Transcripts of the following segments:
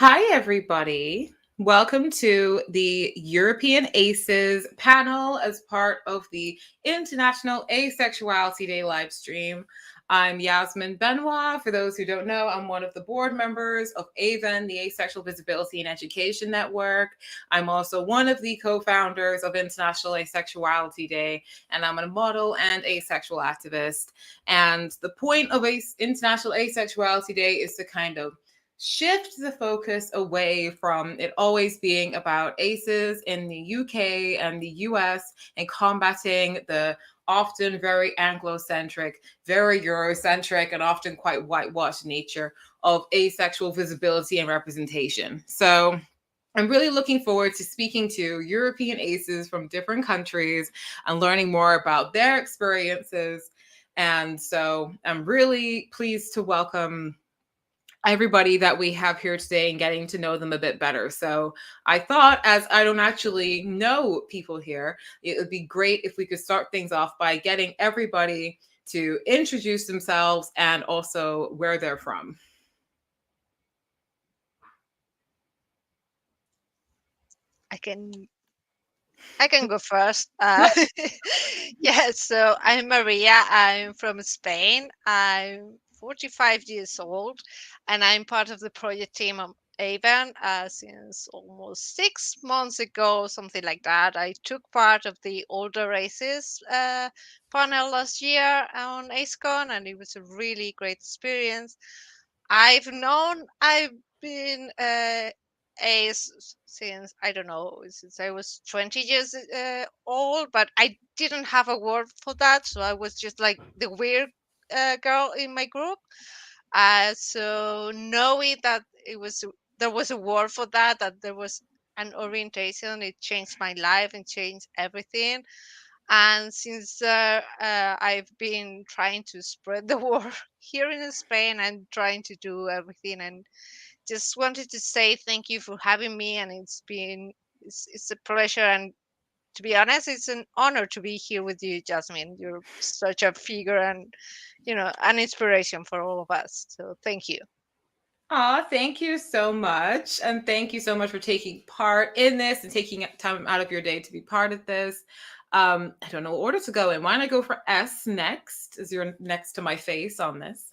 Hi, everybody. Welcome to the European ACEs panel as part of the International Asexuality Day live stream. I'm Yasmin Benoit. For those who don't know, I'm one of the board members of AVEN, the Asexual Visibility and Education Network. I'm also one of the co-founders of International Asexuality Day, and I'm a model and asexual activist. And the point of International Asexuality Day is to kind of shift the focus away from it always being about ACEs in the UK and the US and combating the often very Anglo-centric, very Eurocentric, and often quite whitewashed nature of asexual visibility and representation. So I'm really looking forward to speaking to European ACEs from different countries and learning more about their experiences. And so I'm really pleased to welcome everybody that we have here today and getting to know them a bit better. So I thought, as I don't actually know people here, it would be great if we could start things off by getting everybody to introduce themselves and also where they're from. I can go first. Yes, so I'm Maria. I'm from Spain. I'm 45 years old, and I'm part of the project team of Avon since almost 6 months ago, something like that. I took part of the older races panel last year on AceCon, and it was a really great experience. I've been Ace since I don't know, since I was 20 years old, but I didn't have a word for that, so I was just like the weird girl in my group. So knowing that there was a word for that there was an orientation, it changed my life and changed everything. And since I've been trying to spread the word here in Spain and trying to do everything, and just wanted to say thank you for having me. And it's a pleasure, and to be honest, it's an honor to be here with you, Jasmine. You're such a figure, and an inspiration for all of us, so thank you. Thank you so much. And thank you so much for taking part in this and taking time out of your day to be part of this. I don't know what order to go in. Why don't I go for S next, as you're next to my face on this?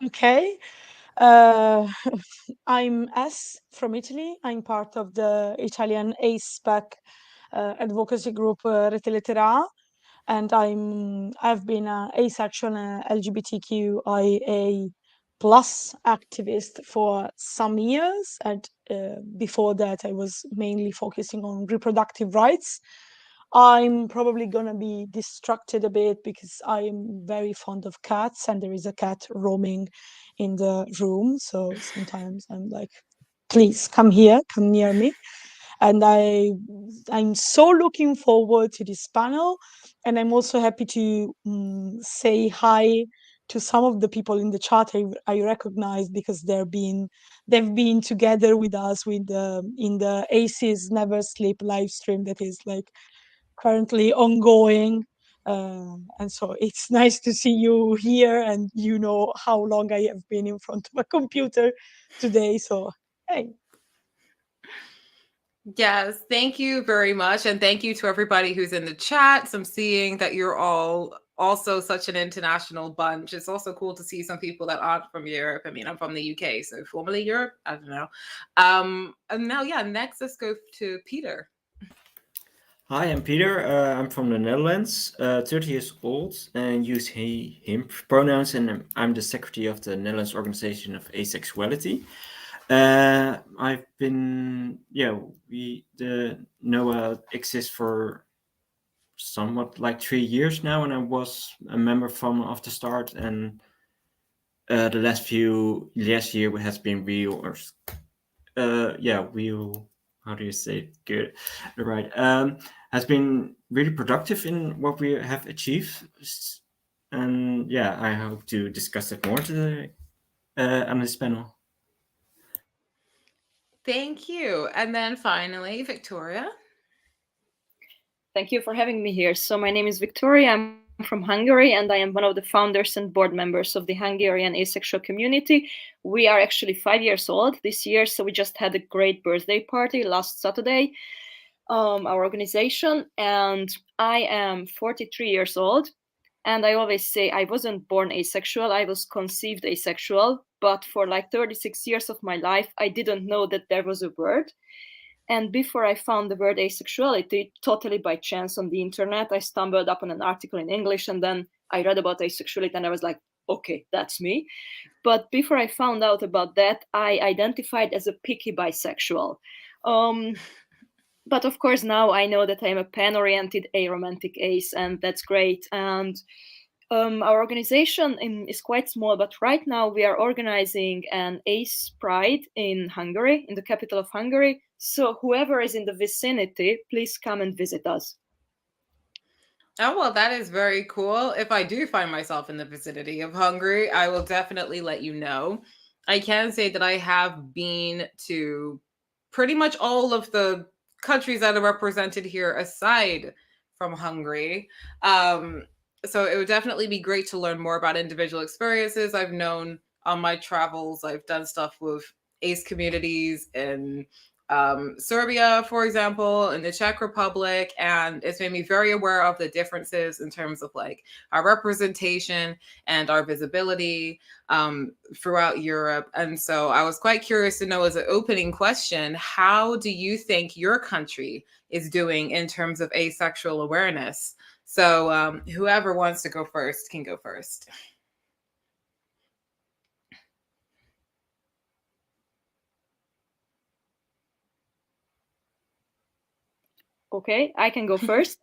Okay. Uh, I'm S from Italy. I'm part of the Italian ACE-PAC advocacy group Rete Lettera, and I've been a asexual and LGBTQIA plus activist for some years, and before that I was mainly focusing on reproductive rights. I'm probably gonna be distracted a bit because I am very fond of cats, and there is a cat roaming in the room. So sometimes I'm like, please come here, come near me. And I'm so looking forward to this panel, and I'm also happy to say hi to some of the people in the chat I recognize, because they've been together with us with in the ACES Never Sleep live stream that is like currently ongoing. And so it's nice to see you here, and you know how long I have been in front of a computer today. So, hey. Yes, thank you very much. And thank you to everybody who's in the chat. So I'm seeing that you're all also such an international bunch. It's also cool to see some people that aren't from Europe. I mean, I'm from the UK, so formerly Europe. I don't know. And now, yeah, next let's go to Peter. Hi, I'm Peter. I'm from the Netherlands, 30 years old, and use he, him pronouns, and I'm the secretary of the Netherlands Organization of Asexuality. I've been, the NOAA exists for somewhat like 3 years now, and I was a member from off the start, and the last year has been real, how do you say it? Good, right. Has been really productive in what we have achieved, and yeah, I hope to discuss it more today on this panel. Thank you. And then finally, Victoria. Thank you for having me here. So my name is Victoria. I'm from Hungary, and I am one of the founders and board members of the Hungarian asexual community. We are actually 5 years old this year, so we just had a great birthday party last Saturday, our organization, and I am 43 years old. And I always say I wasn't born asexual, I was conceived asexual, but for like 36 years of my life, I didn't know that there was a word. And before I found the word asexuality, totally by chance on the internet, I stumbled upon an article in English, and then I read about asexuality and I was like, okay, that's me. But before I found out about that, I identified as a picky bisexual. But of course, now I know that I'm a pan-oriented aromantic ace, and that's great. And our organization is quite small, but right now we are organizing an ace pride in Hungary, in the capital of Hungary. So whoever is in the vicinity, please come and visit us. Oh, well, that is very cool. If I do find myself in the vicinity of Hungary, I will definitely let you know. I can say that I have been to pretty much all of the countries that are represented here aside from Hungary. So it would definitely be great to learn more about individual experiences I've known on my travels. I've done stuff with ACE communities in Serbia, for example, in the Czech Republic, and it's made me very aware of the differences in terms of like our representation and our visibility throughout Europe. And so I was quite curious to know, as an opening question, how do you think your country is doing in terms of asexual awareness? So whoever wants to go first can go first. Okay, I can go first.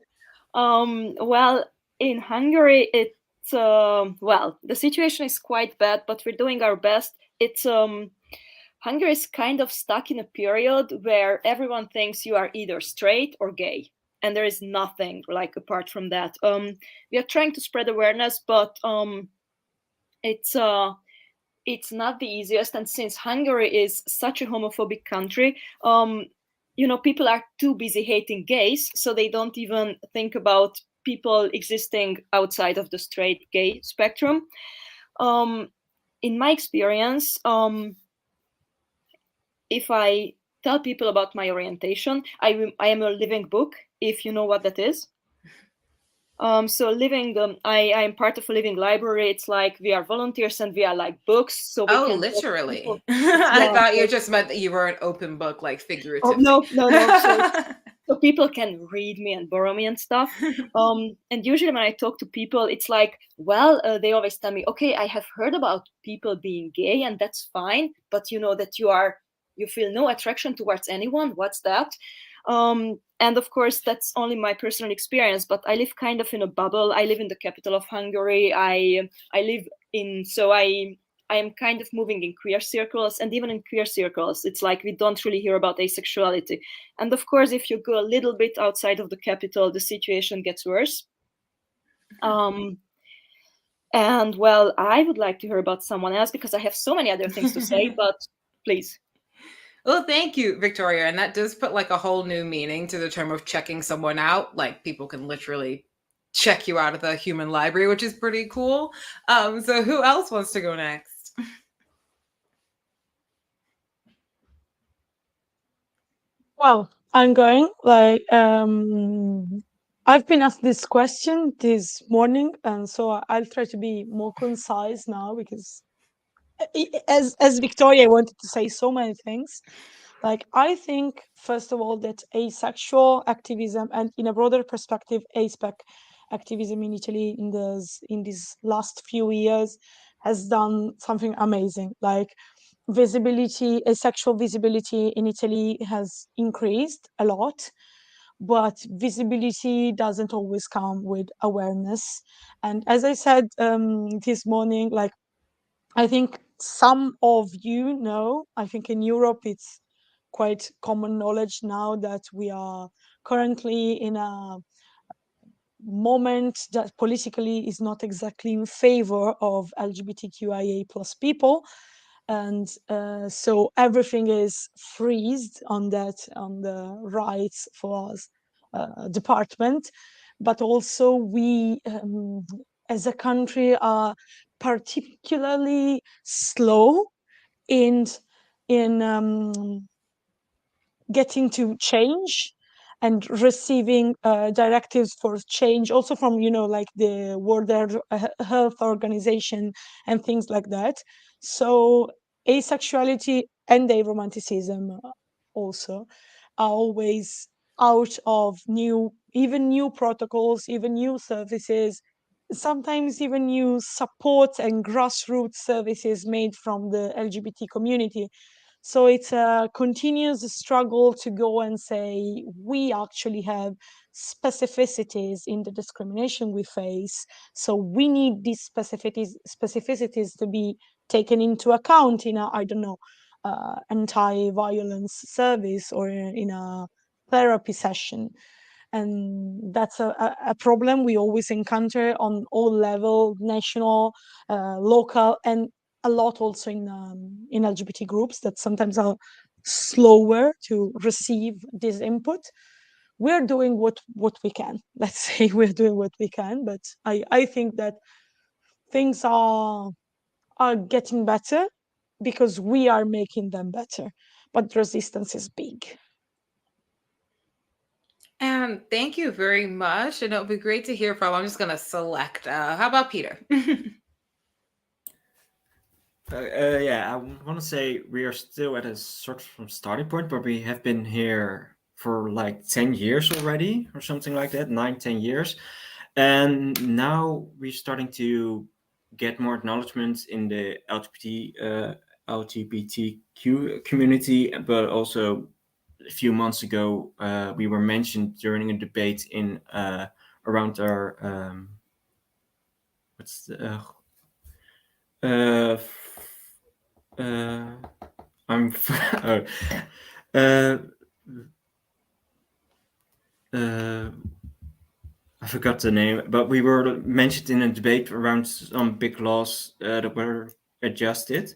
Well, in Hungary, it's well, the situation is quite bad, but we're doing our best. It's Hungary is kind of stuck in a period where everyone thinks you are either straight or gay, and there is nothing like apart from that. We are trying to spread awareness, but it's not the easiest. And since Hungary is such a homophobic country, people are too busy hating gays, so they don't even think about people existing outside of the straight gay spectrum. In my experience, if I tell people about my orientation, I am a living book, if you know what that is. So I am part of a living library. It's like we are volunteers and we are like books. So we can literally. I thought you just meant that you were an open book, like figuratively. Oh, no. So people can read me and borrow me and stuff. And usually when I talk to people, it's like, well, they always tell me, okay, I have heard about people being gay, and that's fine, but you know that you feel no attraction towards anyone. What's that? And of course, that's only my personal experience, but I live kind of in a bubble. I live in the capital of Hungary. I am kind of moving in queer circles, and even in queer circles, it's like we don't really hear about asexuality. And of course, if you go a little bit outside of the capital, the situation gets worse. And well, I would like to hear about someone else because I have so many other things to say, but please. Well, thank you, Victoria. And that does put like a whole new meaning to the term of checking someone out. Like people can literally check you out of the human library, which is pretty cool. So who else wants to go next? Well, I'm going like I've been asked this question this morning, and so I'll try to be more concise now because as Victoria, I wanted to say so many things. Like, I think, first of all, that asexual activism and in a broader perspective, ASPEC activism in Italy in these last few years has done something amazing. Like, asexual visibility in Italy has increased a lot, but visibility doesn't always come with awareness. And as I said this morning, like, I think some of you know, I think in Europe it's quite common knowledge now that we are currently in a moment that politically is not exactly in favor of LGBTQIA plus people. And so everything is freezed on the rights for us department. but also we, as a country, are particularly slow in getting to change and receiving directives for change, also from like the World Health Organization and things like that. So asexuality and aromanticism also are always out of new protocols, even new services, sometimes even new support and grassroots services made from the LGBT community. So it's a continuous struggle to go and say, we actually have specificities in the discrimination we face. So we need these specificities to be taken into account in a, I don't know, anti-violence service or in a therapy session. And that's a problem we always encounter on all level, national, local, and a lot also in LGBT groups that sometimes are slower to receive this input. We're doing what we can. Let's say we're doing what we can, but I think that things are getting better because we are making them better. But resistance is big. And thank you very much. And it'll be great to hear from. I'm just going to select. How about Peter? Yeah, I want to say we are still at a sort of starting point, but we have been here for like 10 years already, or something like that, 9, 10 years. And now we're starting to get more acknowledgement in the LGBTQ community, but also a few months ago, we were mentioned during a debate in around our what's the I'm oh, uh, I forgot the name, but we were mentioned in a debate around some big laws that were adjusted.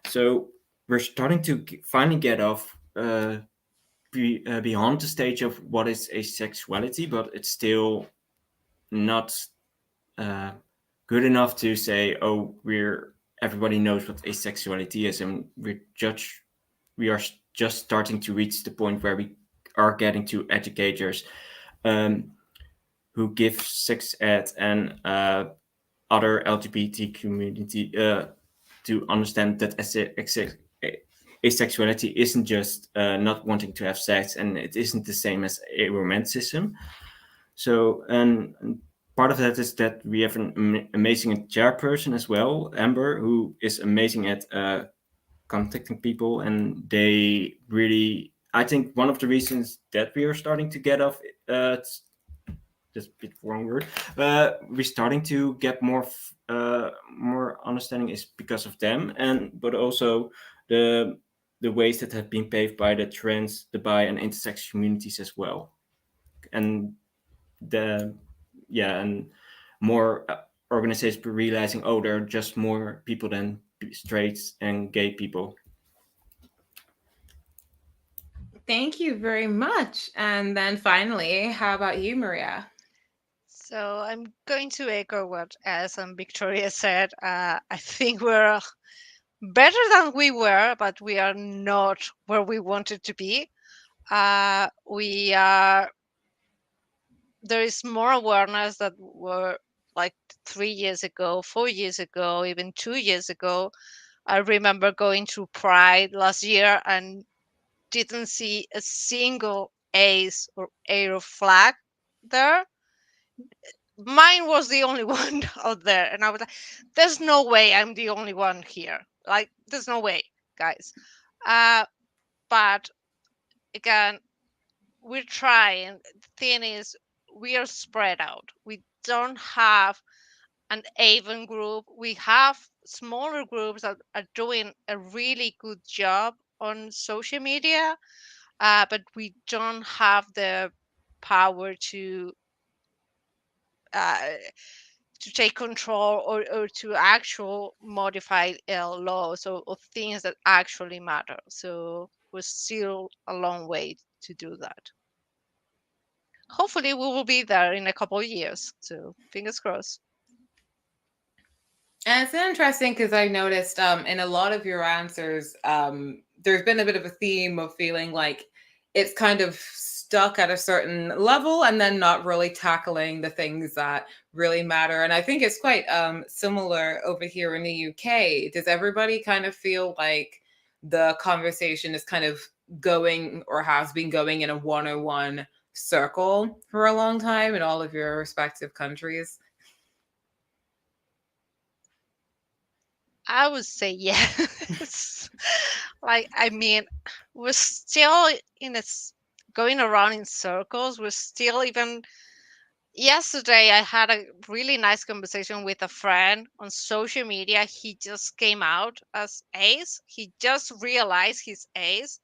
So we're starting to finally get off beyond the stage of what is asexuality, but it's still not good enough to say, oh, everybody knows what asexuality is, and we are just starting to reach the point where we are getting to educators who give sex ed and other LGBT community to understand that asexuality isn't just not wanting to have sex, and it isn't the same as aromanticism. So, and part of that is that we have an amazing chairperson as well, Amber, who is amazing at contacting people, and they really, I think one of the reasons that we are starting to get off, just a bit wrong word, we're starting to get more understanding is because of them, but also the ways that have been paved by the trans, the bi, and intersex communities as well, and and more organizations realizing, oh, there are just more people than straight and gay people. Thank you very much. And then finally, how about you, Maria? So I'm going to echo what As and Victoria said. I think we're better than we were, but we are not where we wanted to be. We are. There is more awareness that were like 3 years ago, 4 years ago, even 2 years ago. I remember going to Pride last year and didn't see a single ace or arrow flag there. Mine was the only one out there, and I was like, there's no way I'm the only one here. Like, there's no way, guys. But again, we're trying. The thing is, we are spread out. We don't have an even group. We have smaller groups that are doing a really good job on social media, but we don't have the power uh, to take control or to actual modify laws or things that actually matter. So we're still a long way to do that. hopefully we will be there in a couple of years. So fingers crossed. And it's interesting because I noticed in a lot of your answers, there's been a bit of a theme of feeling like it's kind of stuck at a certain level and then not really tackling the things that really matter. And I think it's quite similar over here in the UK. Does everybody kind of feel like the conversation is kind of going or has been going in a 101 circle for a long time in all of your respective countries? I would say yes. Like, I mean, we're still going around in circles. We're still even. Yesterday, I had a really nice conversation with a friend on social media. He just came out as ace. He just realized he's ace,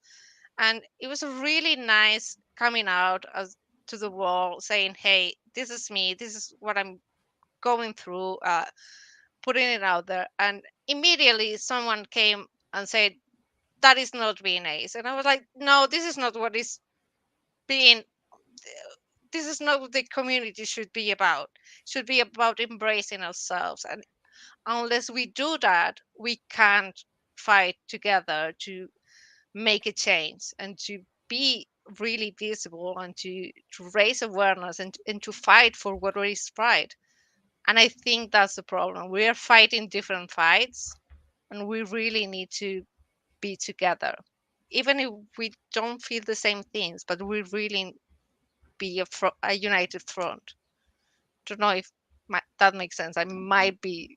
and it was a really nice coming out as to the world, saying, "Hey, this is me. This is what I'm going through." Putting it out there, and immediately someone came and said, "That is not being ace," and I was like, "No, this is not what is being. This is not what the community should be about. It should be about embracing ourselves, and unless we do that, we can't fight together to make a change and to be really visible and to raise awareness and to fight for what is right." And I think that's the problem. We are fighting different fights, and we really need to be together, even if we don't feel the same things. But we really be a united front. Don't know if that makes sense. I might be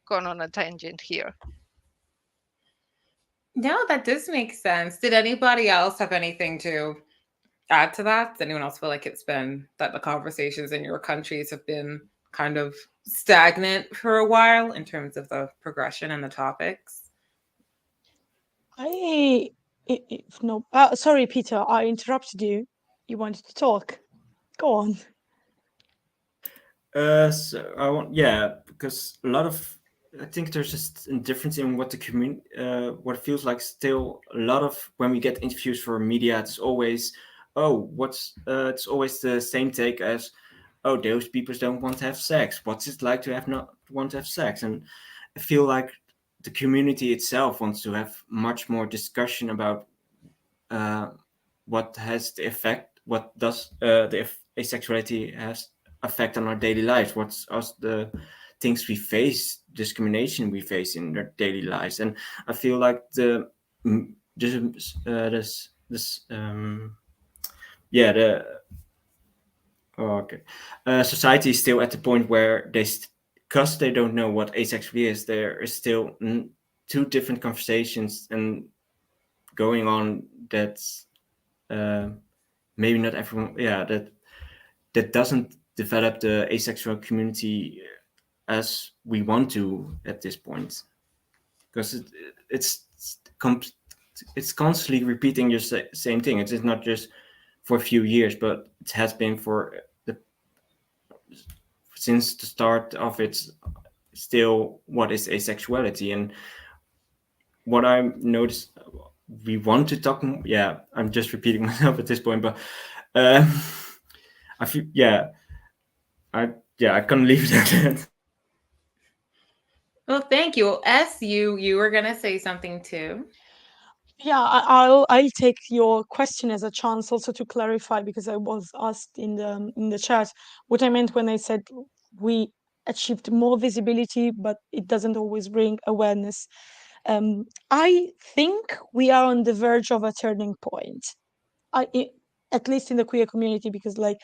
going on a tangent here. No, that does make sense. Did anybody else have anything to add to that? Does anyone else feel like it's been that the conversations in your countries have been kind of stagnant for a while in terms of the progression and the topics? If no, sorry, Peter, I interrupted you. You wanted to talk. Go on. So I want, yeah, because a lot of, I think there's just a difference in what the community, what it feels like. Still, a lot of when we get interviews for media, it's always, it's always the same take as, oh, those people don't want to have sex. What's it like to have not want to have sex? And I feel like the community itself wants to have much more discussion about what has the effect, what does the asexuality has effect on our daily lives, what's us the things we face, discrimination we face in our daily lives. And I feel like society is still at the point where because they don't know what asexuality is, there is still two different conversations and going on that's maybe not everyone, that doesn't develop the asexual community as we want to at this point, because it's constantly repeating your same thing. It's not just for a few years, but it has been since the start of its still what is asexuality. And what I noticed, we want to talk. Yeah, I'm just repeating myself at this point, but I feel, I can't leave it at that. Well, thank you. S, you were gonna say something too. Yeah, I'll take your question as a chance also to clarify, because I was asked in the chat what I meant when I said we achieved more visibility, but it doesn't always bring awareness. I think we are on the verge of a turning point. At least in the queer community, because like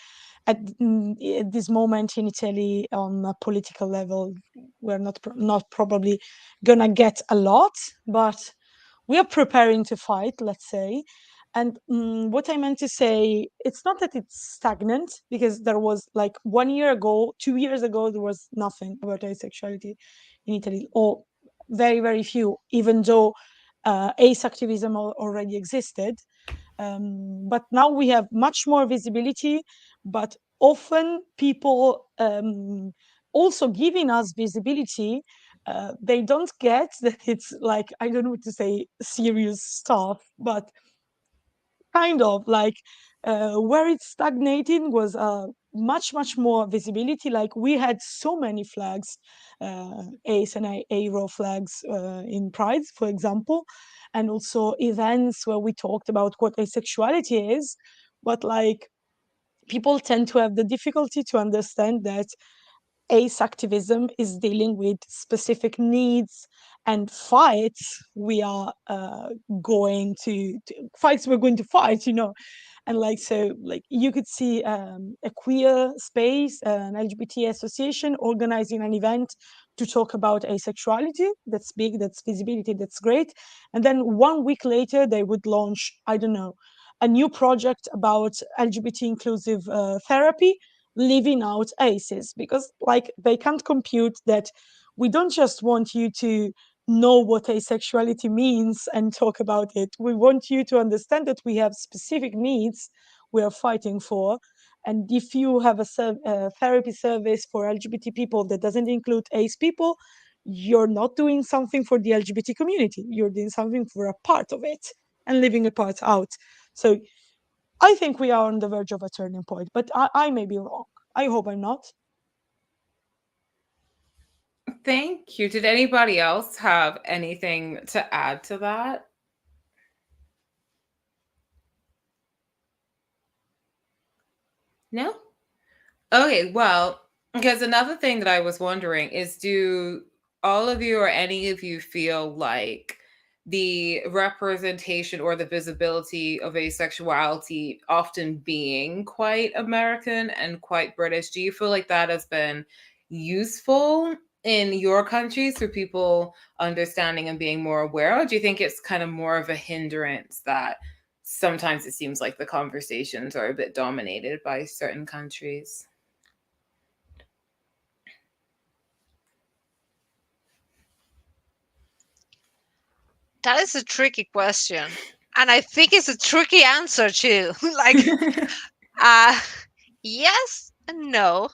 at this moment in Italy, on a political level, we're not probably gonna get a lot, but we are preparing to fight, let's say. And what I meant to say, it's not that it's stagnant, because there was like 1 year ago, 2 years ago, there was nothing about asexuality in Italy, or very, very few, even though ace activism already existed. But now we have much more visibility, but often people also giving us visibility, they don't get that it's like, I don't know what to say, serious stuff, but kind of like Where it's stagnating was much more visibility. Like we had so many flags, ace and aro flags in Pride, for example, and also events where we talked about what asexuality is, but like people tend to have the difficulty to understand that ace activism is dealing with specific needs and fights we are going to fights we're going to fight, you know. And like, so like you could see a queer space, an LGBT association organizing an event to talk about asexuality. That's big, that's visibility, that's great. And then 1 week later they would launch, I don't know, a new project about LGBT inclusive therapy, leaving out aces, because like they can't compute that we don't just want you to know what asexuality means and talk about it. We want you to understand that we have specific needs we are fighting for. And if you have a therapy service for LGBT people that doesn't include ace people, you're not doing something for the LGBT community. You're doing something for a part of it and leaving a part out. So I think we are on the verge of a turning point, but I may be wrong. I hope I'm not. Thank you. Did anybody else have anything to add to that? No? Okay, well, because another thing that I was wondering is, do all of you or any of you feel like the representation or the visibility of asexuality often being quite American and quite British, do you feel like that has been useful in your countries for people understanding and being more aware? Or do you think it's kind of more of a hindrance that sometimes it seems like the conversations are a bit dominated by certain countries? That is a tricky question. And I think it's a tricky answer too. Like, yes and no.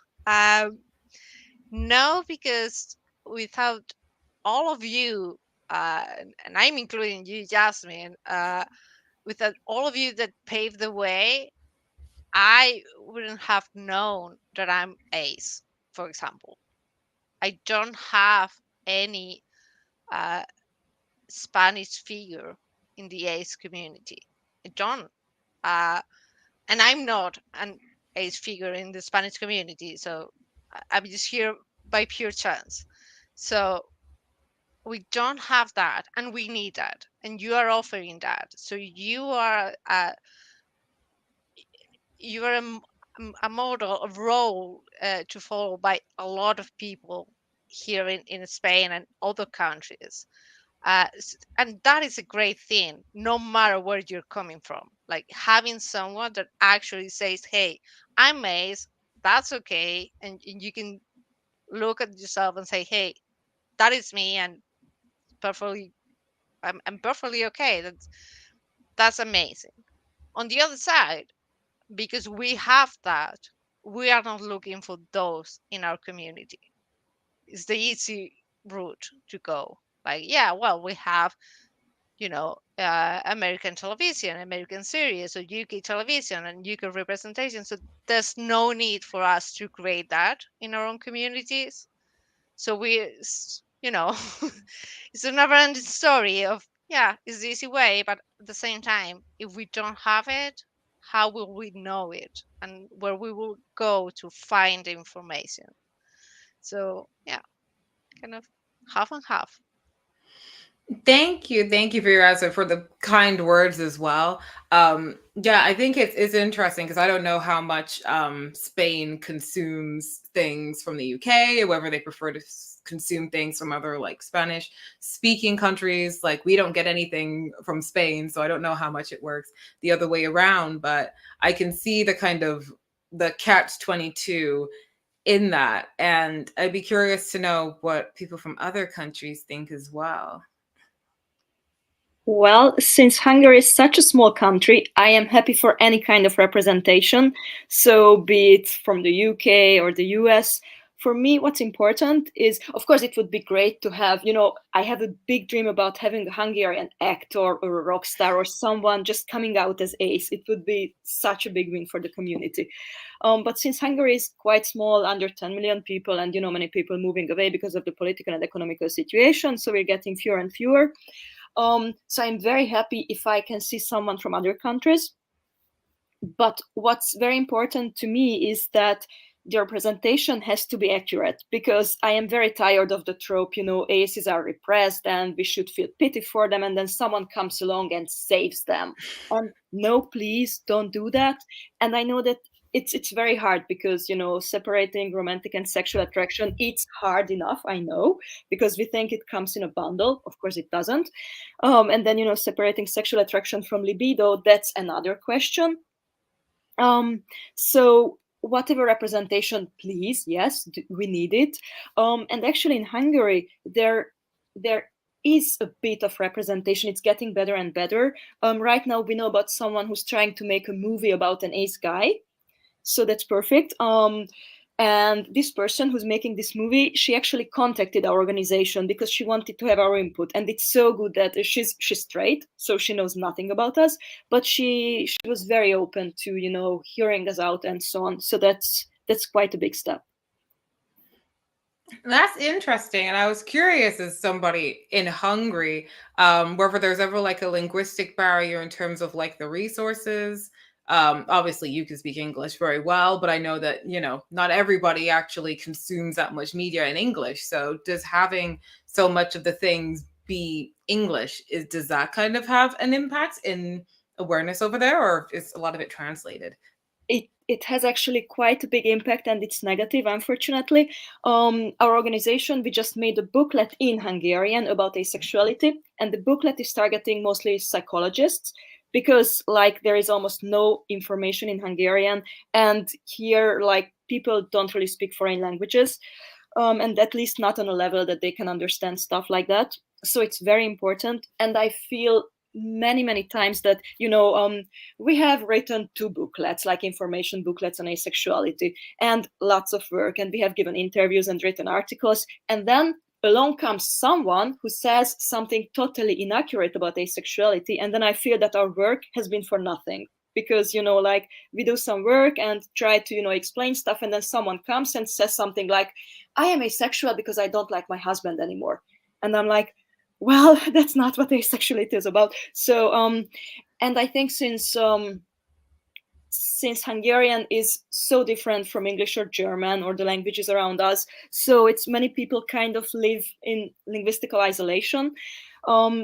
No, because without all of you, and I'm including you, Yasmin, without all of you that paved the way, I wouldn't have known that I'm ace, for example. I don't have any Spanish figure in the ace community. I don't. And I'm not an ace figure in the Spanish community, so I'm just here by pure chance. So we don't have that, and we need that, and you are offering that. So you are a model, a role to follow by a lot of people here in Spain and other countries. And that is a great thing, no matter where you're coming from. Like having someone that actually says, hey, I'm ace, that's okay. And you can look at yourself and say, hey, that is me, and perfectly, I'm perfectly okay. That's amazing. On the other side, because we have that, we are not looking for those in our community. It's the easy route to go. Like, yeah, well, we have, American television, American series, or UK television and UK representation. So there's no need for us to create that in our own communities. So it's a never-ending story of, yeah, it's the easy way, but at the same time, if we don't have it, how will we know it, and where we will go to find the information? So yeah, kind of half and half. Thank you for your answer, for the kind words as well. Yeah, I think it's interesting because I don't know how much Spain consumes things from the UK, or whether they prefer to consume things from other like Spanish speaking countries. Like we don't get anything from Spain, so I don't know how much it works the other way around, but I can see the kind of the catch-22 in that, and I'd be curious to know what people from other countries think as well. Well, since Hungary is such a small country, I am happy for any kind of representation. So be it from the UK or the US. for me, what's important is, of course, it would be great to have, I have a big dream about having a Hungarian actor or a rock star or someone just coming out as ace. It would be such a big win for the community. But since Hungary is quite small, under 10 million people, and, many people moving away because of the political and economical situation, so we're getting fewer and fewer. So I'm very happy if I can see someone from other countries. But what's very important to me is that the representation has to be accurate, because I am very tired of the trope, aces are repressed and we should feel pity for them, and then someone comes along and saves them. No, please don't do that. And I know that it's very hard, because separating romantic and sexual attraction, it's hard enough, I know, because we think it comes in a bundle. Of course it doesn't. And then separating sexual attraction from libido, that's another question. So whatever representation, please, yes, we need it. And actually in Hungary, there is a bit of representation. It's getting better and better. Right now we know about someone who's trying to make a movie about an ace guy. So that's perfect. And this person who's making this movie, she actually contacted our organization because she wanted to have our input. And it's so good that she's straight, so she knows nothing about us, but she was very open to, hearing us out and so on. So that's quite a big step. That's interesting. And I was curious, as somebody in Hungary, whether there's ever like a linguistic barrier in terms of like the resources. Obviously you can speak English very well, but I know that, not everybody actually consumes that much media in English. So does having so much of the things be English, does that kind of have an impact in awareness over there, or is a lot of it translated? It has actually quite a big impact, and it's negative, unfortunately. Our organization, we just made a booklet in Hungarian about asexuality, and the booklet is targeting mostly psychologists, because there is almost no information in Hungarian, and here people don't really speak foreign languages, and at least not on a level that they can understand stuff like that. So it's very important, and I feel many times that we have written 2 booklets, like information booklets on asexuality, and lots of work, and we have given interviews and written articles, and then along comes someone who says something totally inaccurate about asexuality, and then I feel that our work has been for nothing, because we do some work and try to explain stuff, and then someone comes and says something like, I am asexual because I don't like my husband anymore, and I'm like, well, that's not what asexuality is about. So and I think since Hungarian is so different from English or German or the languages around us, so it's many people kind of live in linguistical isolation.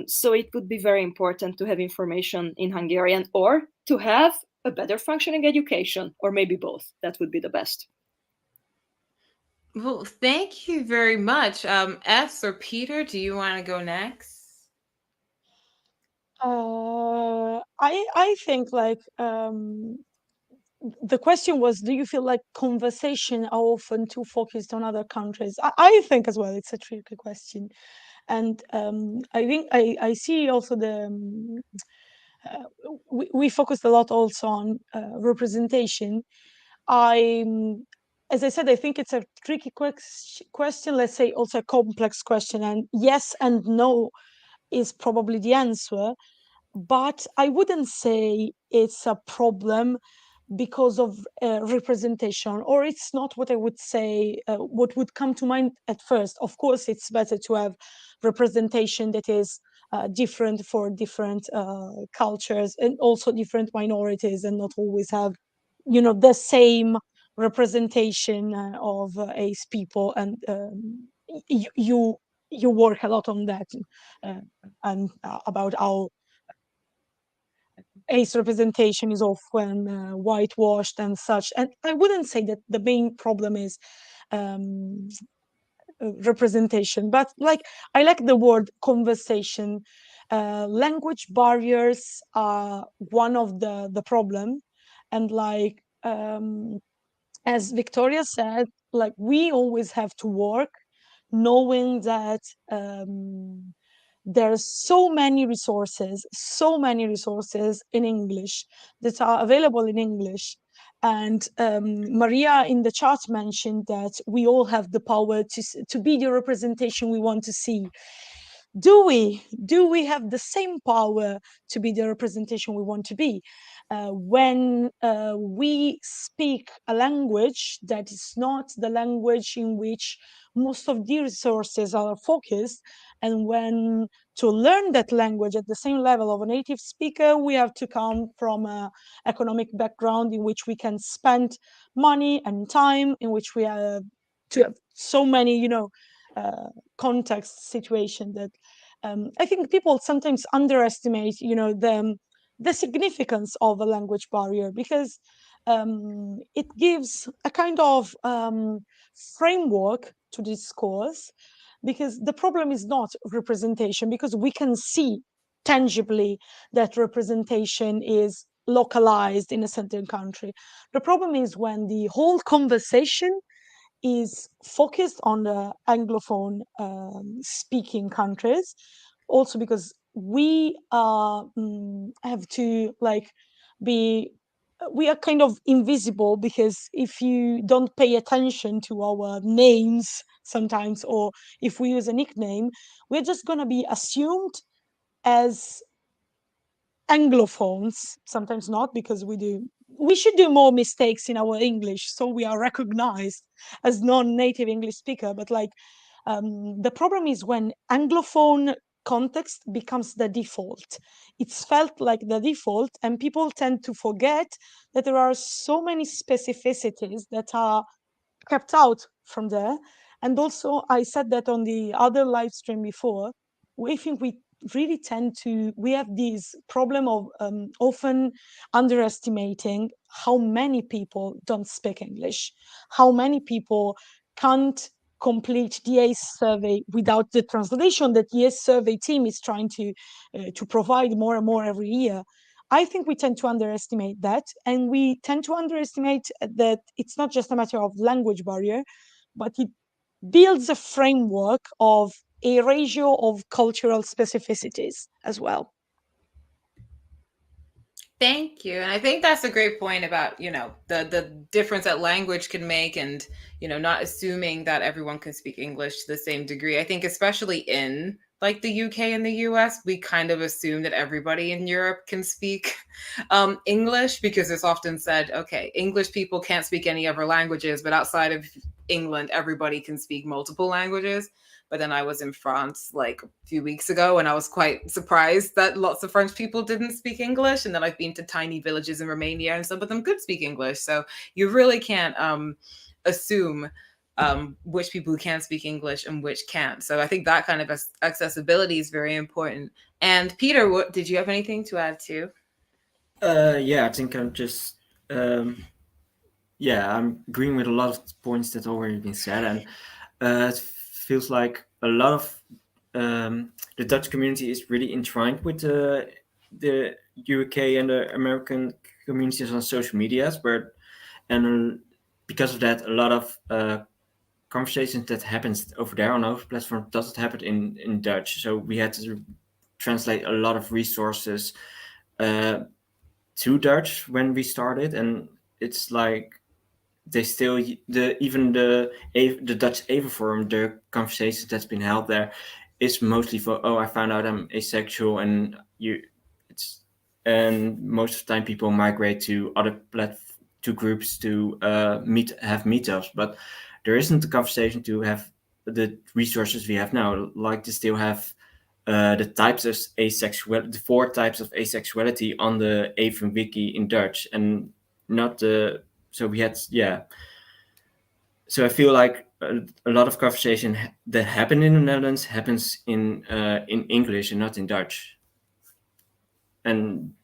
So it would be very important to have information in Hungarian, or to have a better functioning education, or maybe both. That would be the best. Well, thank you very much. S or Peter, do you want to go next? I think the question was, do you feel like conversation are often too focused on other countries? I think as well it's a tricky question, and I think I see also we focused a lot also on representation. As I said, I think it's a tricky question, let's say also a complex question, and yes and no is probably the answer, but I wouldn't say it's a problem because of representation, or it's not what I would say, what would come to mind at first. Of course, it's better to have representation that is different for different cultures and also different minorities, and not always have, the same representation of ace people. And you work a lot on that, and about how ace representation is often whitewashed and such. And I wouldn't say that the main problem is representation, but I like the word conversation. Language barriers are one of the problem, and as Victoria said, we always have to work knowing that there are so many resources in English that are available in English, And Maria in the chat mentioned that we all have the power to be the representation we want to see. Do we have the same power to be the representation we want to be? When we speak a language that is not the language in which most of the resources are focused, and when to learn that language at the same level of a native speaker, we have to come from an economic background in which we can spend money and time, in which we have to have so many, context situation that I think people sometimes underestimate, the significance of a language barrier, because it gives a kind of framework to discourse. Because the problem is not representation, because we can see tangibly that representation is localized in a certain country. The problem is when the whole conversation is focused on the Anglophone speaking countries, also because we have to be we are kind of invisible, because if you don't pay attention to our names sometimes, or if we use a nickname, we're just going to be assumed as Anglophones, sometimes not, because we should do more mistakes in our English, so we are recognized as non-native English speaker. But the problem is when Anglophone context becomes the default. It's felt like the default, and people tend to forget that there are so many specificities that are kept out from there. And also, I said that on the other live stream before, we think we really we have this problem of often underestimating how many people don't speak English, how many people can't complete the ACE survey without the translation that the ACE survey team is trying to provide more and more every year. I think we tend to underestimate that, and we tend to underestimate that it's not just a matter of language barrier, but it builds a framework of a ratio of cultural specificities as well. Thank you. And I think that's a great point about, the difference that language can make, and, not assuming that everyone can speak English to the same degree. I think especially in like the UK and the US, we kind of assume that everybody in Europe can speak English, because it's often said, okay, English people can't speak any other languages, but outside of England, everybody can speak multiple languages. But then I was in France like a few weeks ago, and I was quite surprised that lots of French people didn't speak English. And then I've been to tiny villages in Romania, and some of them could speak English. So you really can't assume which people can speak English and which can't. So I think that kind of accessibility is very important. And Peter, did you have anything to add too? Yeah, I think I'm just I'm agreeing with a lot of points that already been said, and it feels like a lot of the Dutch community is really entwined with the UK and the American communities on social medias, because of that, a lot of conversations that happens over there on our platform doesn't happen in Dutch. So we had to translate a lot of resources to Dutch when we started, and it's like they still even the Dutch Ava Forum, the conversations that's been held there is mostly for, I found out I'm asexual, and most of the time people migrate to other to groups to have meetups, but there isn't a conversation to have the resources we have now, like to still have the types of asexuality, the 4 types of asexuality on the Ava wiki in Dutch, and not the. So we had, So I feel like a lot of conversation that happen in the Netherlands happens in English and not in Dutch. And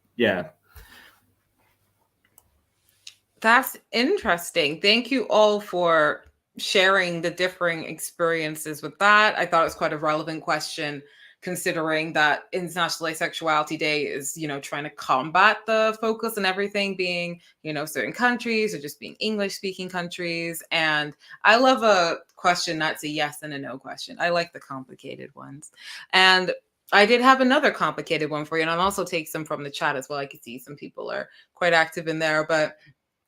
that's interesting. Thank you all for sharing the differing experiences with that. I thought it was quite a relevant question, considering that International Asexuality Day is, trying to combat the focus and everything being, certain countries or just being English speaking countries. And I love a question that's a yes and a no question. I like the complicated ones. And I did have another complicated one for you, and I'll also take some from the chat as well. I can see some people are quite active in there, but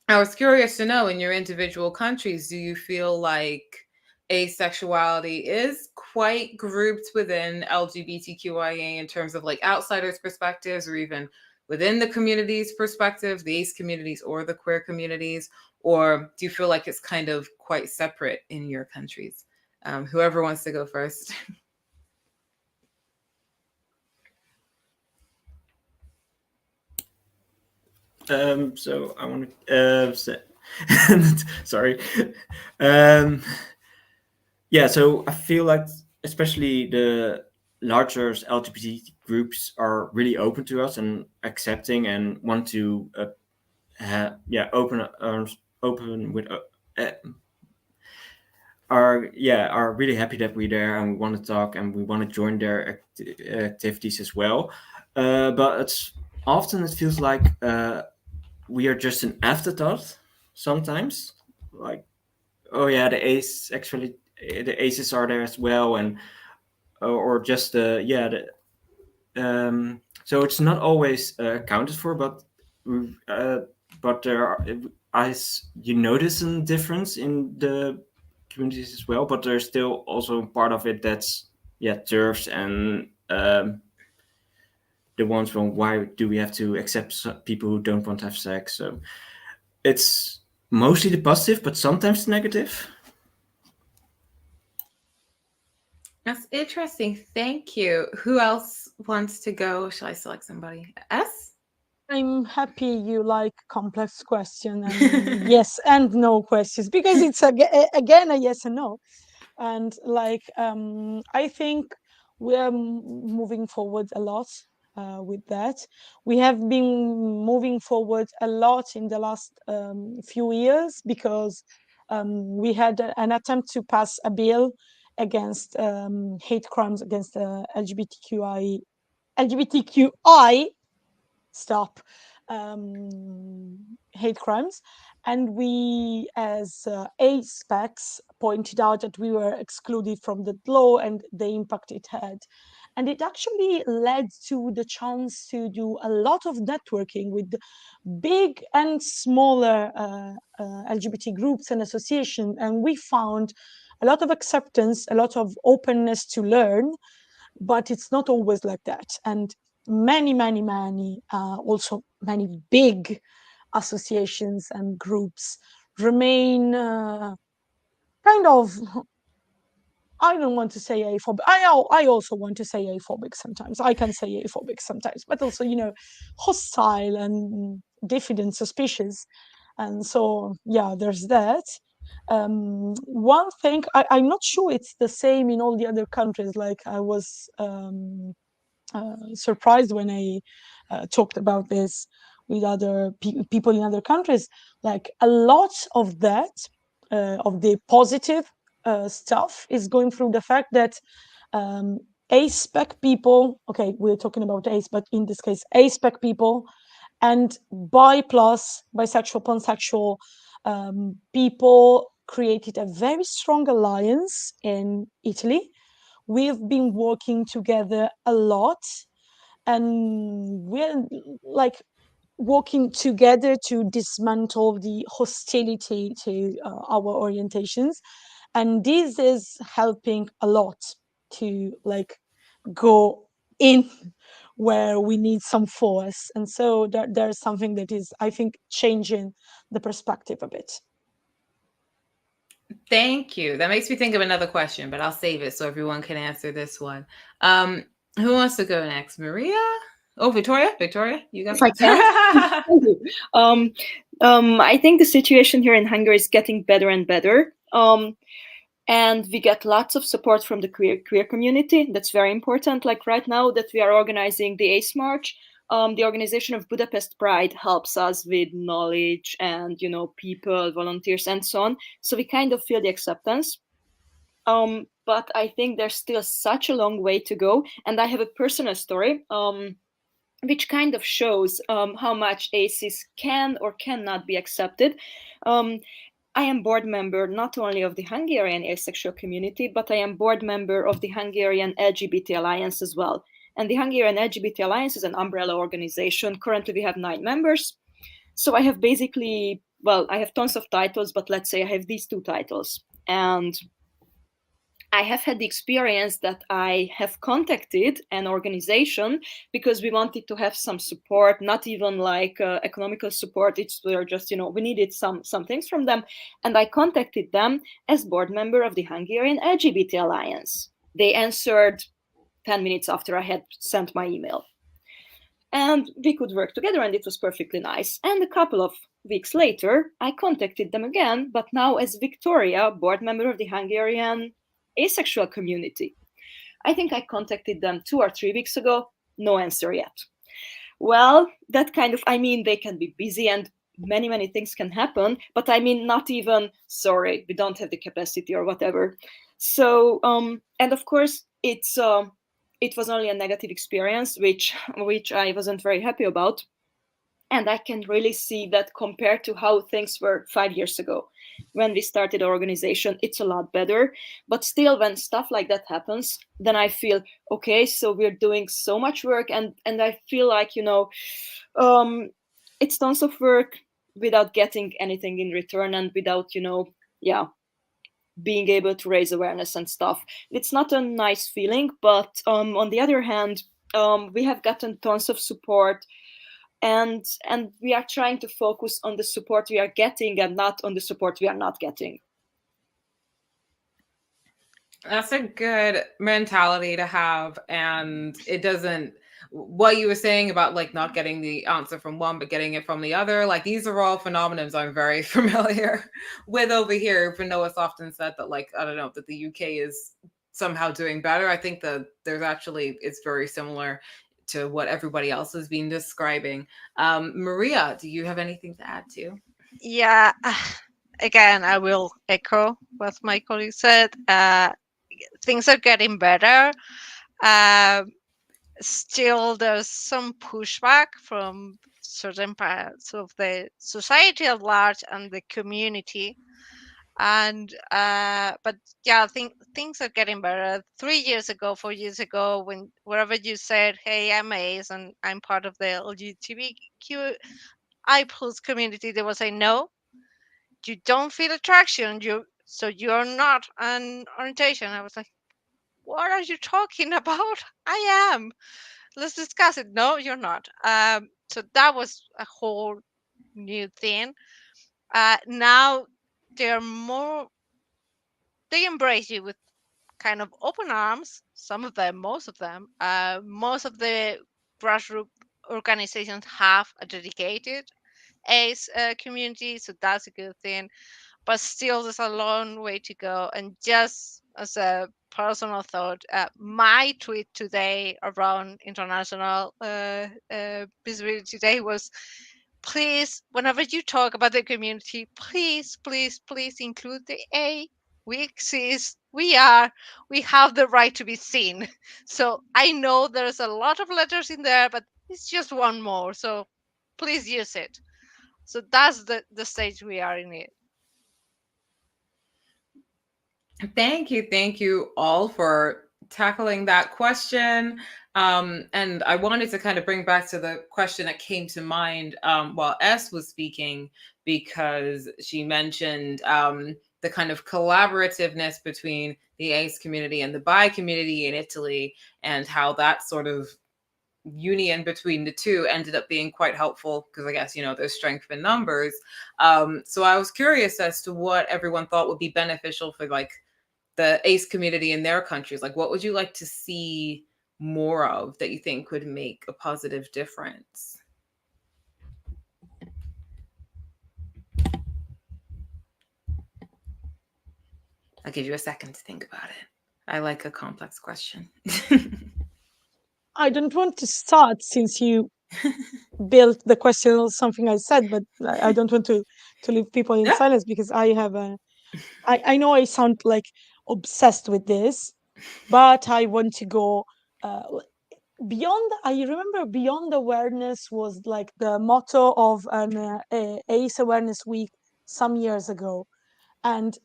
I was curious to know, in your individual countries, do you feel like asexuality is quite grouped within LGBTQIA in terms of like outsiders' perspectives, or even within the community's perspective, the ace communities or the queer communities? Or do you feel like it's kind of quite separate in your countries? Whoever wants to go first. So I want to sorry. Yeah, so I feel like especially the larger LGBT groups are really open to us and accepting and want to open with are really happy that we're there, and we want to talk and we want to join their activities as well. But it's often it feels like we are just an afterthought sometimes. Like, oh yeah, the aces are there as well, and or just so it's not always accounted for, but there are, as you notice a difference in the communities as well, but there's still also part of it that's turfs and the ones from why do we have to accept people who don't want to have sex. So it's mostly the positive, but sometimes the negative. That's interesting. Thank you. Who else wants to go? Shall I select somebody? S? I'm happy you like complex question and yes and no questions, because it's again a yes and no. And like I think we're moving forward a lot with that. We have been moving forward a lot in the last few years, because we had an attempt to pass a bill against hate crimes against LGBTQI stop hate crimes, and we as ASPECs pointed out that we were excluded from the law and the impact it had. And it actually led to the chance to do a lot of networking with big and smaller LGBT groups and associations, and we found a lot of acceptance, a lot of openness to learn, but it's not always like that. And many also many big associations and groups remain kind of, I don't want to say aphobic. I also want to say aphobic sometimes. I can say aphobic sometimes, but also, hostile and diffident, suspicious. And so, yeah, there's that. One thing, I'm not sure it's the same in all the other countries. Like I was surprised when I talked about this with other people in other countries. Like a lot of that, of the positive stuff, is going through the fact that ASPEC people, okay, we're talking about ace, but in this case, ASPEC people and bisexual, pansexual people created a very strong alliance in Italy. We've been working together a lot, and we're like working together to dismantle the hostility to our orientations, and this is helping a lot to like go in where we need some force. And so there's something that is, I think, changing the perspective a bit. Thank you. That makes me think of another question, but I'll save it so everyone can answer this one. Who wants to go next? Maria? Oh, Victoria, you got. If I can. Thank you. I think the situation here in Hungary is getting better and better. And we get lots of support from the queer community. That's very important. Like right now that we are organizing the ACE March, the organization of Budapest Pride helps us with knowledge and, people, volunteers, and so on. So we kind of feel the acceptance. But I think there's still such a long way to go. And I have a personal story, which kind of shows how much ACEs can or cannot be accepted. I am board member not only of the Hungarian asexual community, but I am board member of the Hungarian LGBT Alliance as well. And the Hungarian LGBT Alliance is an umbrella organization. Currently, we have 9 members. So I have basically well, I have tons of titles, but let's say I have these 2 titles. And I have had the experience that I have contacted an organization because we wanted to have some support, not even like economical support. We're just, we needed some things from them. And I contacted them as board member of the Hungarian LGBT Alliance. They answered 10 minutes after I had sent my email. And we could work together, and it was perfectly nice. And a couple of weeks later, I contacted them again, but now as Victoria, board member of the Hungarian asexual community. I think I contacted them 2 or 3 weeks ago, no answer yet. Well, that kind of, they can be busy and many things can happen, but not even, sorry, we don't have the capacity or whatever. So, and of course, it was only a negative experience, which I wasn't very happy about. And I can really see that compared to how things were 5 years ago, when we started our organization, it's a lot better. But still, when stuff like that happens, then I feel, okay, so we're doing so much work. And I feel like, it's tons of work without getting anything in return and without, being able to raise awareness and stuff. It's not a nice feeling, but on the other hand, we have gotten tons of support. And we are trying to focus on the support we are getting and not on the support we are not getting. That's a good mentality to have. And it doesn't, what you were saying about like not getting the answer from one, but getting it from the other, like these are all phenomena I'm very familiar with over here. Even though it's often said that, like, I don't know, that the UK is somehow doing better. I think that there's actually, it's very similar to what everybody else has been describing. Maria, do you have anything to add to? Yeah, again, I will echo what my colleague said. Things are getting better. Still, there's some pushback from certain parts of the society at large and the community. And but yeah, things are getting better. 3 years ago, 4 years ago, wherever you said, "Hey, I'm ace and I'm part of the LGBTQI plus community," they will say, "No, you don't feel attraction. You're not an orientation." I was like, "What are you talking about? I am. Let's discuss it." "No, you're not." So that was a whole new thing. Now they're more. They embrace you with kind of open arms. Some of them, most of them. Most of the grassroots organizations have a dedicated ACE community, so that's a good thing. But still, there's a long way to go. And just as a personal thought, my tweet today around International Visibility Day was, please, whenever you talk about the community, please, please, please include the A. We exist. We have the right to be seen. So I know there's a lot of letters in there, but it's just one more. So please use it. So that's the stage we are in it. Thank you all for tackling that question. And I wanted to kind of bring back to the question that came to mind while S was speaking, because she mentioned the kind of collaborativeness between the ACE community and the bi community in Italy, and how that sort of union between the two ended up being quite helpful, because I guess, there's strength in numbers. So I was curious as to what everyone thought would be beneficial for like the ACE community in their countries. Like, what would you like to see more of that you think could make a positive difference? I'll give you a second to think about it. I like a complex question. I don't want to start, since you built the question on something I said, but I don't want to leave people in silence, because I know I sound like obsessed with this, but I want to go beyond. I remember Beyond Awareness was like the motto of an ACE Awareness Week some years ago. And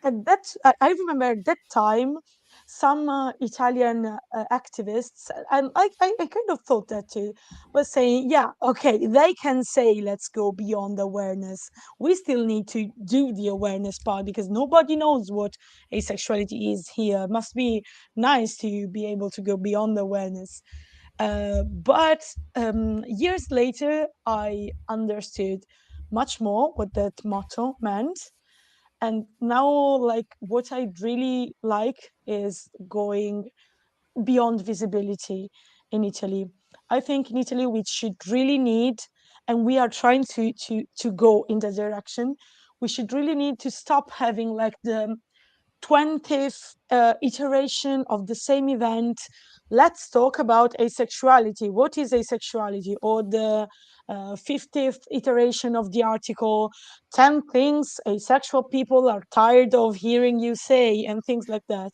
at that, I remember at that time, some Italian activists, and I kind of thought that too, was saying, yeah, okay, they can say, let's go beyond awareness. We still need to do the awareness part because nobody knows what asexuality is here. It must be nice to be able to go beyond awareness. But years later, I understood much more what that motto meant. And now, like, what I really like is going beyond visibility in Italy. I think in Italy we should really need, and we are trying to go in that direction. We should really need to stop having like the 20th iteration of the same event. Let's talk about asexuality. What is asexuality? Or the 50th iteration of the article, 10 things asexual people are tired of hearing you say, and things like that.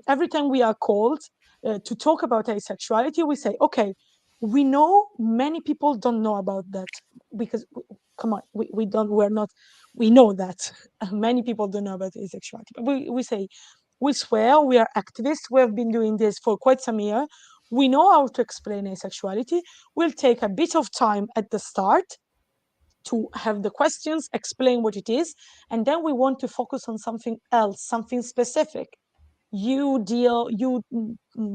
Every time we are called to talk about asexuality, we say, okay, we know many people don't know about that because, come on, we don't, we're not, we know that many people don't know about asexuality. But we say, we swear we are activists. We have been doing this for quite some years. We know how to explain asexuality. We'll take a bit of time at the start to have the questions, explain what it is, and then we want to focus on something else, something specific. You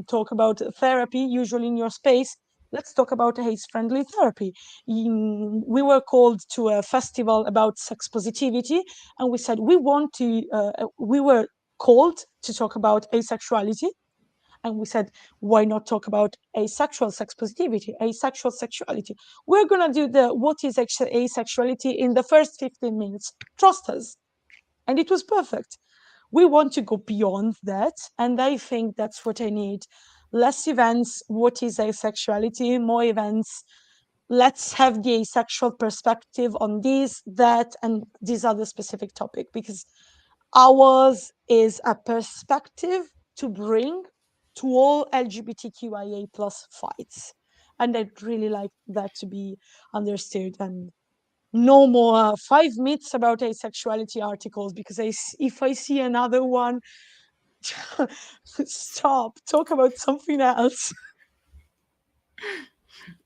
talk about therapy, usually in your space. Let's talk about AIDS-friendly therapy. We were called to a festival about sex positivity, and we said we want to. We were called to talk about asexuality, and we said, why not talk about asexual sex positivity, asexual sexuality? We're gonna do the what is asexuality in the first 15 minutes. Trust us, and it was perfect. We want to go beyond that, and I think that's what I need. Less events, what is asexuality, more events. Let's have the asexual perspective on this, that, and this other specific topic, because ours is a perspective to bring to all LGBTQIA plus fights. And I'd really like that to be understood, and no more 5 myths about asexuality articles, because if I see another one, stop, talk about something else.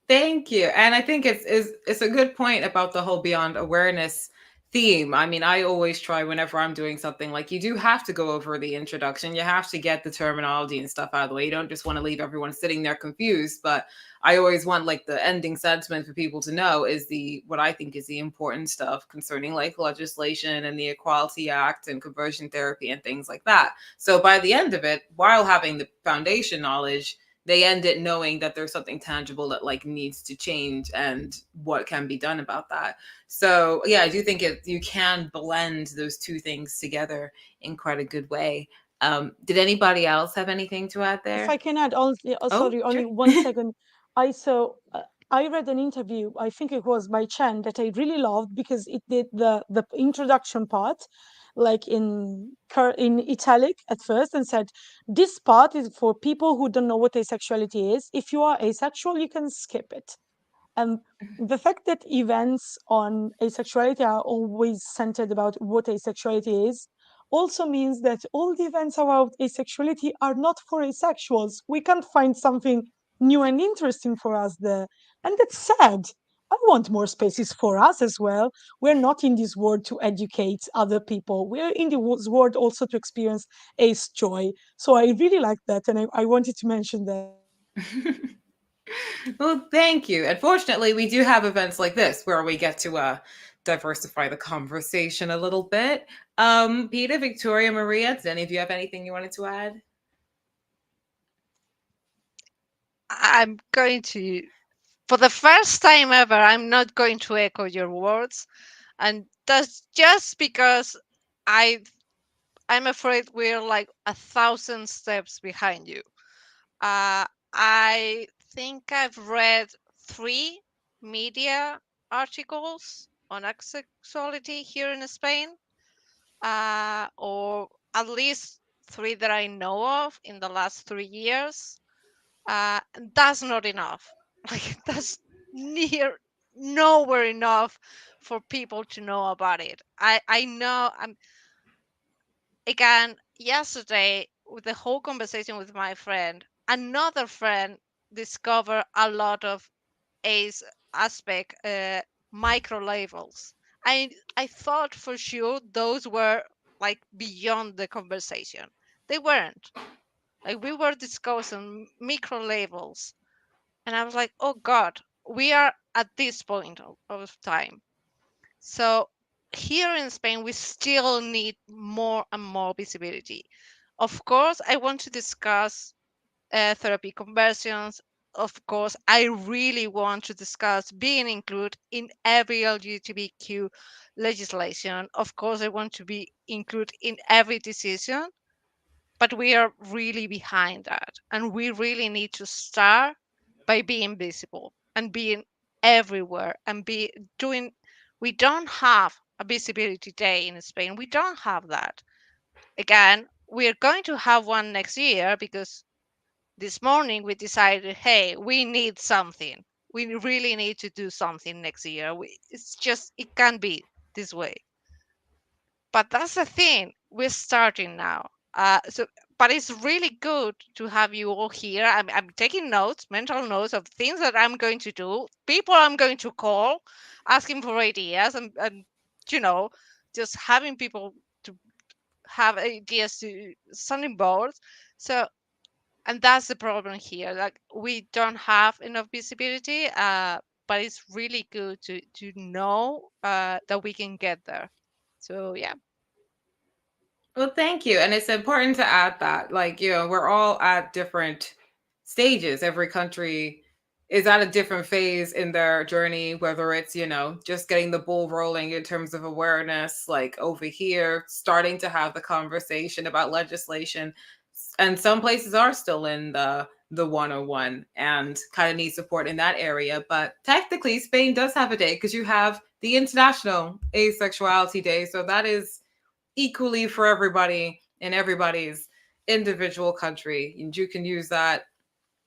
Thank you. And I think it's a good point about the whole beyond awareness theme. I mean, I always try whenever I'm doing something, like, you do have to go over the introduction. You have to get the terminology and stuff out of the way. You don't just want to leave everyone sitting there confused. But I always want, like, the ending sentiment for people to know is the what I think is the important stuff concerning, like, legislation and the Equality Act and conversion therapy and things like that. So by the end of it, while having the foundation knowledge, they end it knowing that there's something tangible that, like, needs to change and what can be done about that. So yeah, I do think you can blend those two things together in quite a good way. Did anybody else have anything to add there? If I can add, only, sorry, sure. only 1 second. I read an interview, I think it was by Chen, that I really loved because it did the introduction part, like in italic at first, and said, this part is for people who don't know what asexuality is. If you are asexual, you can skip it. And the fact that events on asexuality are always centered about what asexuality is also means that all the events about asexuality are not for asexuals. We can't find something new and interesting for us there. And that's sad. I want more spaces for us as well. We're not in this world to educate other people. We're in this world also to experience ace joy. So I really like that. And I wanted to mention that. Well, thank you. Unfortunately, we do have events like this where we get to diversify the conversation a little bit. Peter, Victoria, Maria, did any of you have anything you wanted to add? I'm going to, for the first time ever, I'm not going to echo your words. And that's just because I'm afraid we're like 1,000 steps behind you. I think I've read 3 media articles on asexuality here in Spain, or at least 3 that I know of in the last 3 years. That's not enough. Like, that's nowhere enough for people to know about it. I know. Again, yesterday with the whole conversation with my friend, another friend discovered a lot of ace aspect micro labels. I thought for sure those were like beyond the conversation. They weren't. Like we were discussing micro labels, and I was like, oh God, we are at this point of time. So here in Spain, we still need more and more visibility. Of course, I want to discuss therapy conversions. Of course, I really want to discuss being included in every LGBTQ legislation. Of course, I want to be included in every decision, but we are really behind that. And we really need to start by being visible and being everywhere and be doing. We don't have a visibility day in Spain. We don't have that. Again, we're going to have one next year because this morning we decided, hey, we need something. We really need to do something next year. It's just, it can't be this way. But that's the thing. We're starting now. But it's really good to have you all here. I'm taking notes, mental notes of things that I'm going to do, people I'm going to call, asking for ideas, and you know, just having people to have ideas to sounding boards. So, and that's the problem here. Like we don't have enough visibility, but it's really good to know that we can get there. So yeah. Well, thank you. And it's important to add that, like, we're all at different stages. Every country is at a different phase in their journey, whether it's, just getting the ball rolling in terms of awareness, like over here, starting to have the conversation about legislation. And some places are still in the 101 and kind of need support in that area. But technically, Spain does have a day because you have the International Asexuality Day. So that is equally for everybody in everybody's individual country, and you can use that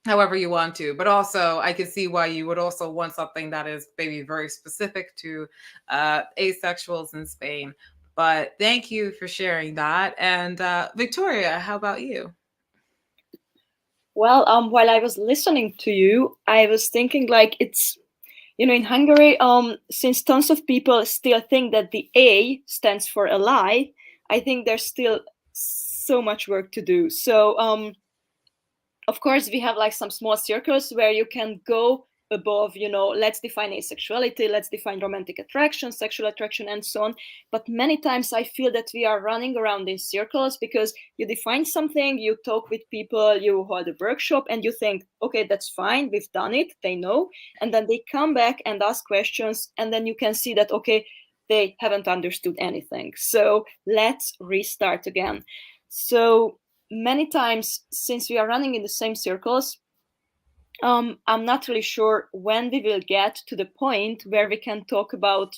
however you want to. But also I can see why you would also want something that is maybe very specific to asexuals in Spain. But thank you for sharing that. And Victoria, how about you? Well, while I was listening to you, I was thinking like it's, in Hungary, since tons of people still think that the A stands for ally, I think there's still so much work to do. So, of course, we have like some small circles where you can go above, let's define asexuality, let's define romantic attraction, sexual attraction, and so on. But many times I feel that we are running around in circles because you define something, you talk with people, you hold a workshop, and you think, okay, that's fine, we've done it, they know. And then they come back and ask questions, and then you can see that, okay, they haven't understood anything. So let's restart again. So many times, since we are running in the same circles, I'm not really sure when we will get to the point where we can talk about,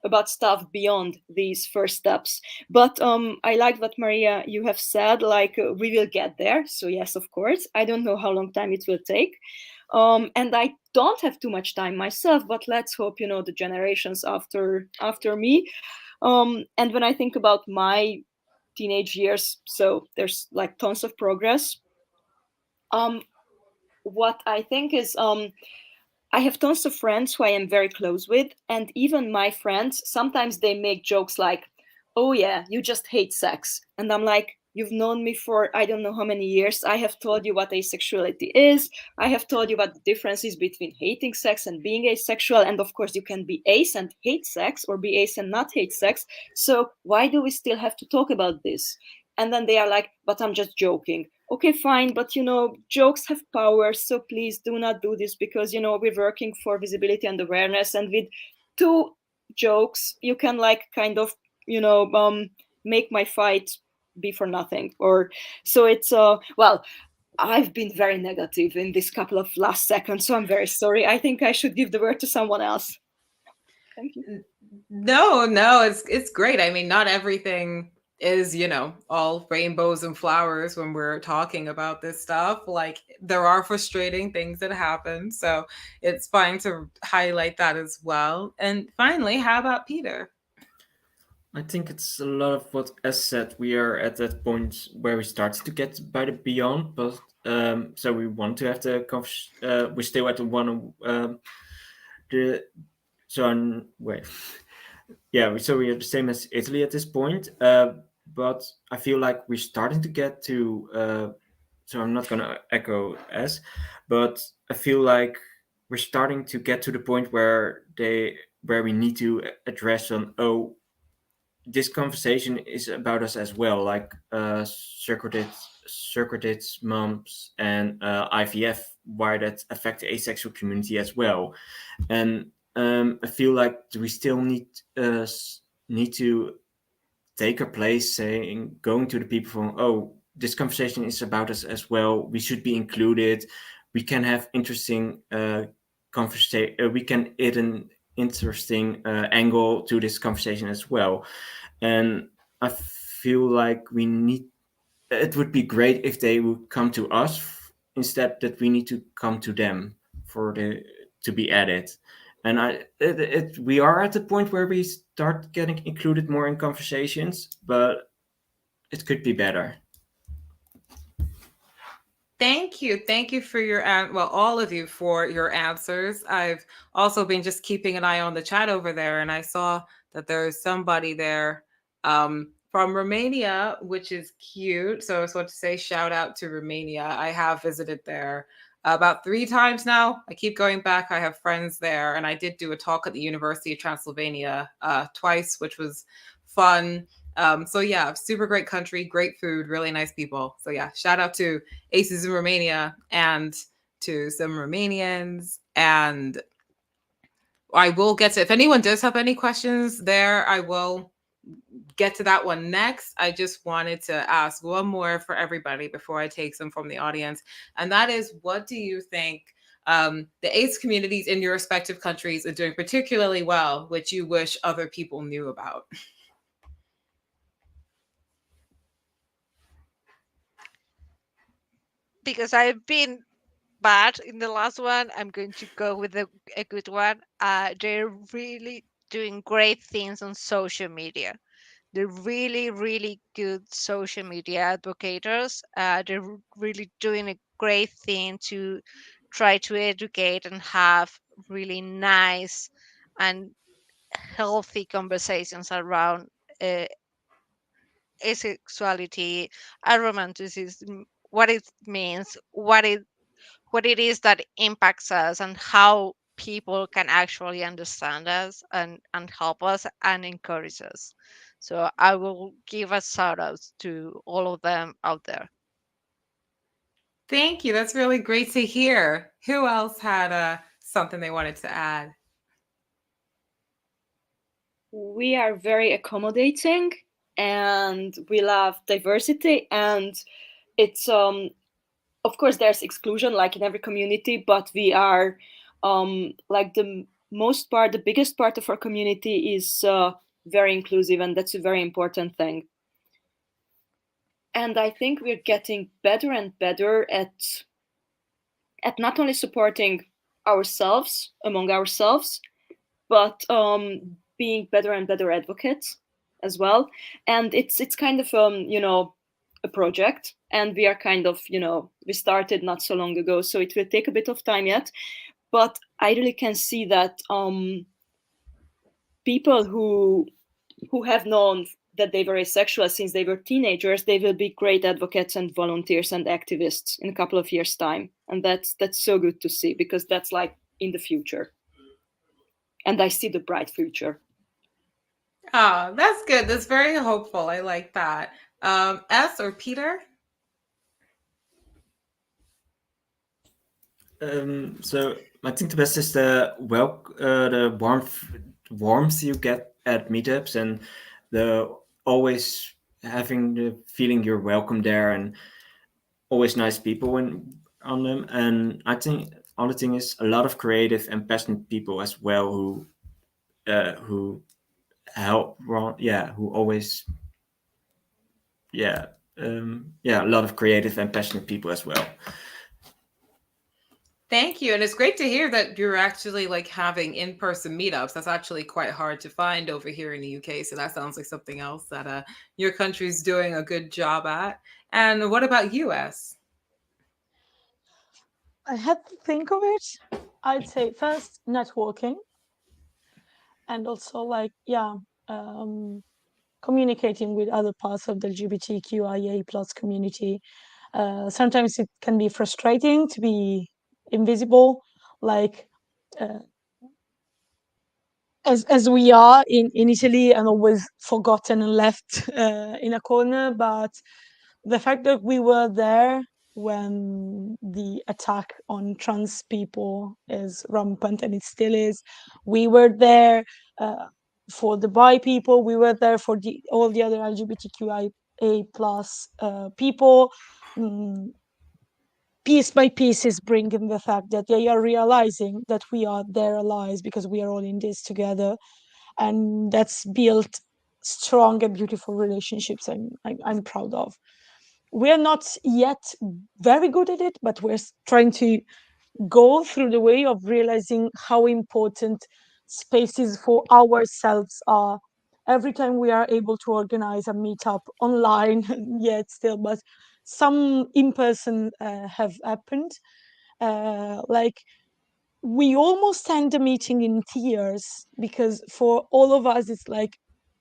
about stuff beyond these first steps. But I like what Maria you have said. Like we will get there. So yes, of course. I don't know how long time it will take, and I don't have too much time myself. But let's hope the generations after me. And when I think about my teenage years, so there's like tons of progress. What I think is I have tons of friends who I am very close with, and even my friends sometimes they make jokes like, oh yeah, you just hate sex. And I'm like, you've known me for I don't know how many years. I have told you what asexuality is. I have told you what the differences between hating sex and being asexual. And of course, you can be ace and hate sex, or be ace and not hate sex. So why do we still have to talk about this? And then they are like, but I'm just joking. Okay, fine, but jokes have power, so please do not do this, because we're working for visibility and awareness, and with two jokes you can like kind of make my fight be for nothing. Or so it's well, I've been very negative in this couple of last seconds, so I'm very sorry. I think I should give the word to someone else. Thank you. No, it's great. I mean, not everything is, all rainbows and flowers when we're talking about this stuff. Like there are frustrating things that happen. So it's fine to highlight that as well. And finally, how about Peter? I think it's a lot of what S said. We are at that point where we started to get by the beyond, but so we want to have the we still at the one the so wait. Yeah, so we are the same as Italy at this point, but I feel like we're starting to get to. So I'm not gonna echo S, but I feel like we're starting to get to the point where we need to address this conversation is about us as well, like circuited moms and IVF, why that affect the asexual community as well. And I feel like we still need to take our place, saying, going to the people from, this conversation is about us as well. We should be included. We can have interesting conversation. We can add an interesting angle to this conversation as well. And I feel like it would be great if they would come to us instead that we need to come to them to be added. And we are at the point where we start getting included more in conversations, but it could be better. Thank you. Thank you for all of you for your answers. I've also been just keeping an eye on the chat over there, and I saw that there's somebody there from Romania, which is cute. So I just want to say shout out to Romania. I have visited there about 3 times now. I keep going back. I have friends there, and I did do a talk at the University of Transylvania twice, which was fun. So yeah, super great country, great food, really nice people. So yeah, shout out to ACEs in Romania and to some Romanians. And I will get to, if anyone does have any questions there, I will get to that one next. I just wanted to ask one more for everybody before I take some from the audience. And that is, what do you think the ACE communities in your respective countries are doing particularly well, which you wish other people knew about? Because I've been bad in the last one, I'm going to go with a good one. They're really doing great things on social media. They're really, really good social media advocates. They're really doing a great thing to try to educate and have really nice and healthy conversations around asexuality and romanticism, what it means, what it is that impacts us, and how people can actually understand us and help us and encourage us. So I will give a shout out to all of them out there. Thank you. That's really great to hear. Who else had something they wanted to add? We are very accommodating and we love diversity, and it's of course there's exclusion like in every community, but we are like the biggest part of our community is very inclusive, and that's a very important thing. And I think we're getting better and better at not only supporting ourselves among ourselves, but being better and better advocates as well. And it's kind of a project, and we are kind of we started not so long ago, so it will take a bit of time yet. But I really can see that people who have known that they were asexual since they were teenagers, they will be great advocates and volunteers and activists in a couple of years' time. And that's so good to see, because that's like in the future. And I see the bright future. Oh, that's good. That's very hopeful. I like that. S or Peter? So I think the best is the warmth you get at meetups, and the always having the feeling you're welcome there, and always nice people on them. And I think other thing is a lot of creative and passionate people as well who help. Who always a lot of creative and passionate people as well. Thank you. And it's great to hear that you're actually like having in-person meetups. That's actually quite hard to find over here in the UK. So that sounds like something else that your country's doing a good job at. And what about US? I had to think of it. I'd say first networking, and also like communicating with other parts of the LGBTQIA plus community. Sometimes it can be frustrating to be invisible, like uh, as we are in Italy and always forgotten and left in a corner. But the fact that we were there when the attack on trans people is rampant, and it still is, we were there for the bi people, we were there for all the other LGBTQIA plus people. Mm, piece by piece is bringing the fact that they are realizing that we are their allies because we are all in this together, and that's built strong and beautiful relationships I'm proud of. We're not yet very good at it, but we're trying to go through the way of realizing how important spaces for ourselves are. Every time we are able to organize a meetup online, yet still, but some in person have happened. Like we almost end the meeting in tears because for all of us, it's like,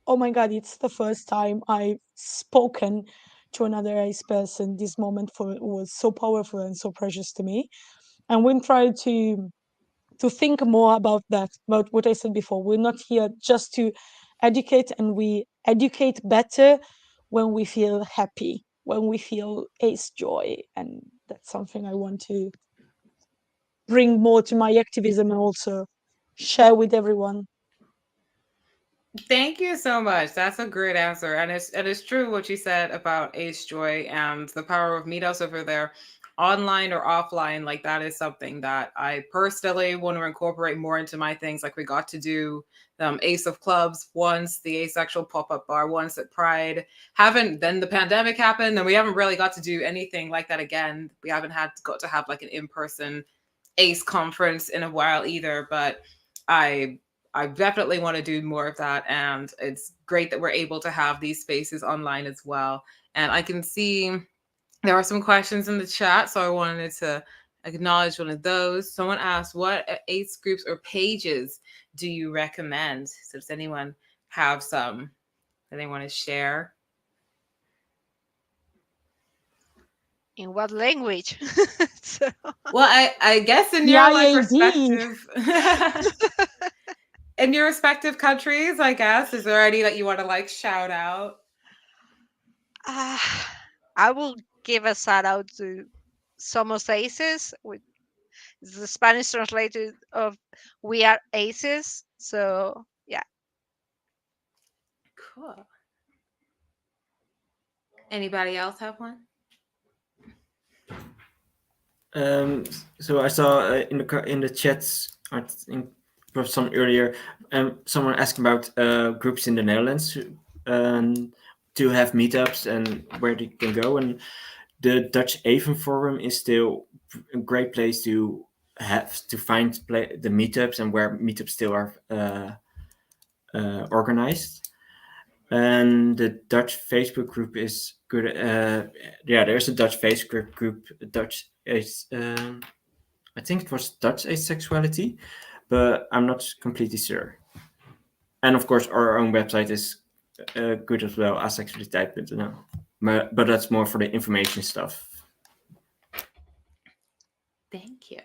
oh my God, it's the first time I've spoken to another ace person. This moment was so powerful and so precious to me. And we try to think more about that, about what I said before. We're not here just to educate, and we educate better when we feel happy, when we feel ace joy. And that's something I want to bring more to my activism and also share with everyone. Thank you so much. That's a great answer. And it's true what you said about Ace Joy and the power of meetups over there, online or offline. Like that is something that I personally want to incorporate more into my things. Like we got to do Ace of Clubs once, the asexual pop-up bar once at Pride. Haven't then the pandemic happened, and we haven't really got to do anything like that again. We haven't got to have like an in-person Ace conference in a while either. But I I definitely want to do more of that. And it's great that we're able to have these spaces online as well. And I can see there are some questions in the chat. So I wanted to acknowledge one of those. Someone asked, what ACE groups or pages do you recommend? So does anyone have some that they want to share? In what language? So, Well, I guess in The your like IAD. respective in your respective countries, I guess, is there any that you want to like shout out? I will give a shout out to Somos Aces, which is the Spanish translated of We Are Aces. So, yeah. Cool. Anybody else have one? So I saw in the chats, I think perhaps some earlier, someone asking about groups in the Netherlands to have meetups and where they can go. And the Dutch Avon Forum is still a great place to find the meetups and where meetups still are organized. And the Dutch Facebook group is good. There's a Dutch Facebook group. Dutch is, I think it was Dutch Asexuality, but I'm not completely sure. And of course, our own website is good as well, asexualiteit.nl. But that's more for the information stuff. Thank you.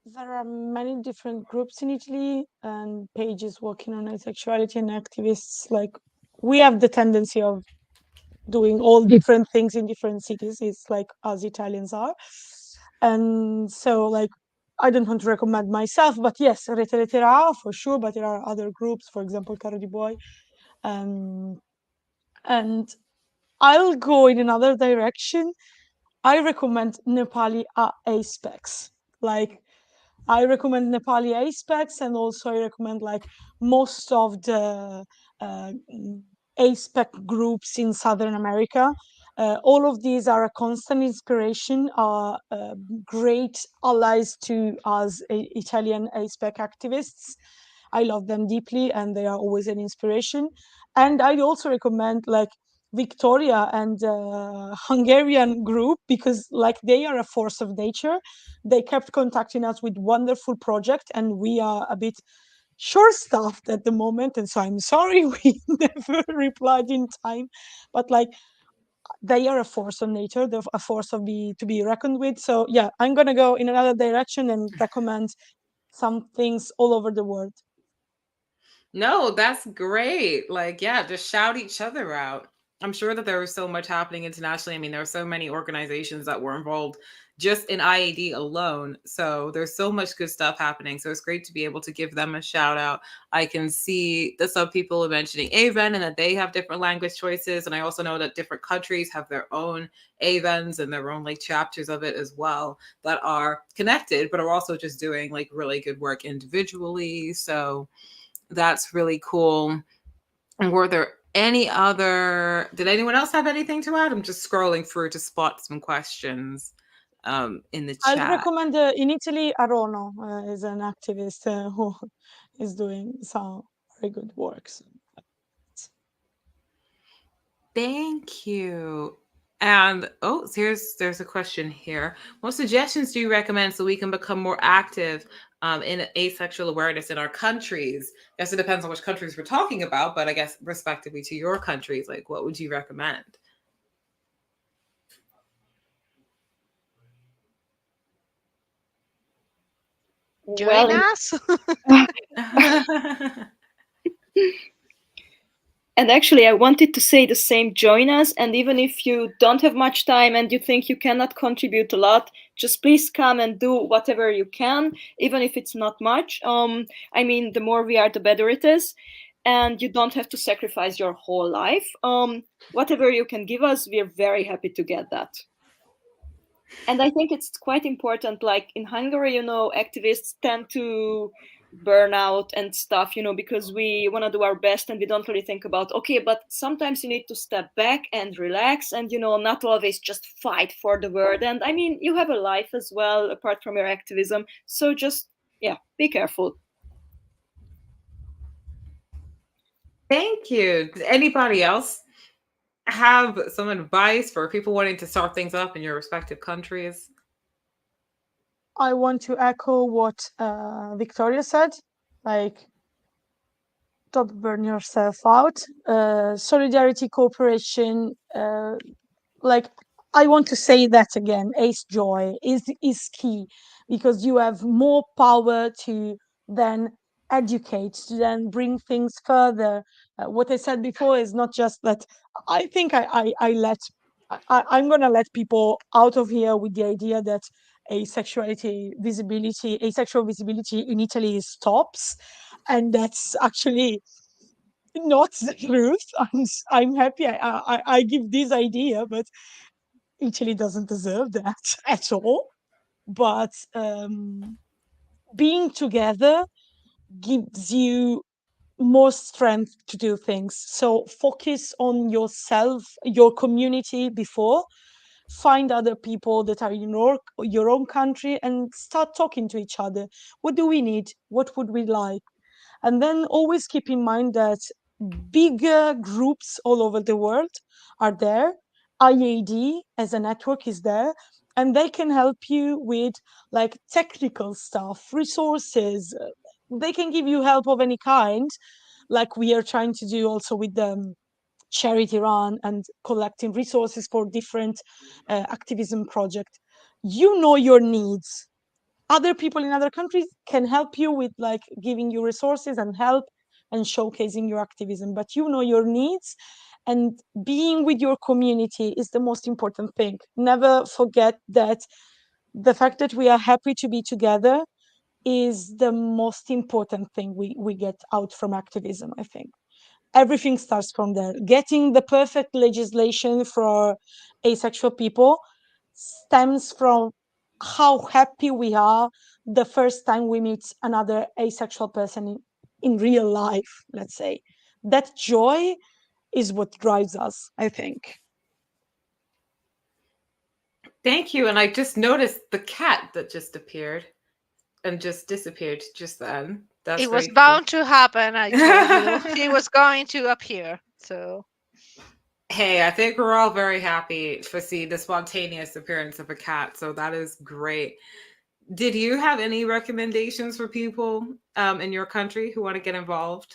There are many different groups in Italy and pages working on asexuality, and activists. Like we have the tendency of doing all different things in different cities. It's like us Italians are. And so like I don't want to recommend myself, but yes, Rete Lettera for sure, but there are other groups, for example, Caro di Boy. And I'll go in another direction. I recommend Nepali Apex. Like I recommend Nepali Apex, and also I recommend like most of the ASPEC groups in Southern America. All of these are a constant inspiration, are great allies to us Italian ASPEC activists. I love them deeply, and they are always an inspiration. And I also recommend like Victoria and Hungarian group, because like they are a force of nature. They kept contacting us with wonderful project, and we are a bit short-staffed at the moment, and so I'm sorry we never replied in time. But like they are a force of nature, they're a force to be reckoned with. So yeah, I'm gonna go in another direction and recommend some things all over the world. No, that's great. Like, yeah, just shout each other out. I'm sure that there was so much happening internationally. I mean, there are so many organizations that were involved just in IAD alone. So there's so much good stuff happening. So it's great to be able to give them a shout out. I can see that some people are mentioning AVEN and that they have different language choices. And I also know that different countries have their own AVENs and their own like chapters of it as well that are connected, but are also just doing like really good work individually. So that's really cool. And were there any other, did anyone else have anything to add? I'm just scrolling through to spot some questions in the I'll chat. recommend in Italy, Arono is an activist who is doing some very good works. Thank you. And oh, there's a question here. What suggestions do you recommend so we can become more active in asexual awareness in our countries? I guess it depends on which countries we're talking about, but I guess respectively to your countries, like what would you recommend? Join us. And actually, I wanted to say the same, join us. And even if you don't have much time and you think you cannot contribute a lot, just please come and do whatever you can, even if it's not much. I mean, the more we are, the better it is. And you don't have to sacrifice your whole life. Whatever you can give us, we're very happy to get that. And I think it's quite important, like in Hungary, activists tend to burn out and stuff, because we want to do our best and we don't really think about, okay, but sometimes you need to step back and relax and, not always just fight for the word. And I mean, you have a life as well, apart from your activism. So just, be careful. Thank you. Does anybody else have some advice for people wanting to start things up in your respective countries? I want to echo what Victoria said, like, don't burn yourself out. Solidarity, cooperation, like, I want to say that again, Ace Joy is key, because you have more power to then educate, to then bring things further. What I said before is not just that. I think I'm gonna let people out of here with the idea that asexual visibility in Italy stops, and that's actually not the truth. I'm happy I give this idea, but Italy doesn't deserve that at all. But being together gives you more strength to do things. So focus on yourself, your community before. Find other people that are in your own country and start talking to each other. What do we need? What would we like? And then always keep in mind that bigger groups all over the world are there. IAD as a network is there, and they can help you with like technical stuff, resources. They can give you help of any kind, like we are trying to do also with the Charity Run and collecting resources for different activism projects. You know your needs. Other people in other countries can help you with like giving you resources and help and showcasing your activism, but you know your needs, and being with your community is the most important thing. Never forget that the fact that we are happy to be together is the most important thing we get out from activism. I think everything starts from there. Getting the perfect legislation for asexual people stems from how happy we are the first time we meet another asexual person in real life, let's say. That joy is what drives us, I think. Thank you. And I just noticed the cat that just appeared and just disappeared just then. That's It was very bound to happen. I told you he was going to appear. So Hey, I think we're all very happy to see the spontaneous appearance of a cat. So that is great. Did you have any recommendations for people in your country who want to get involved?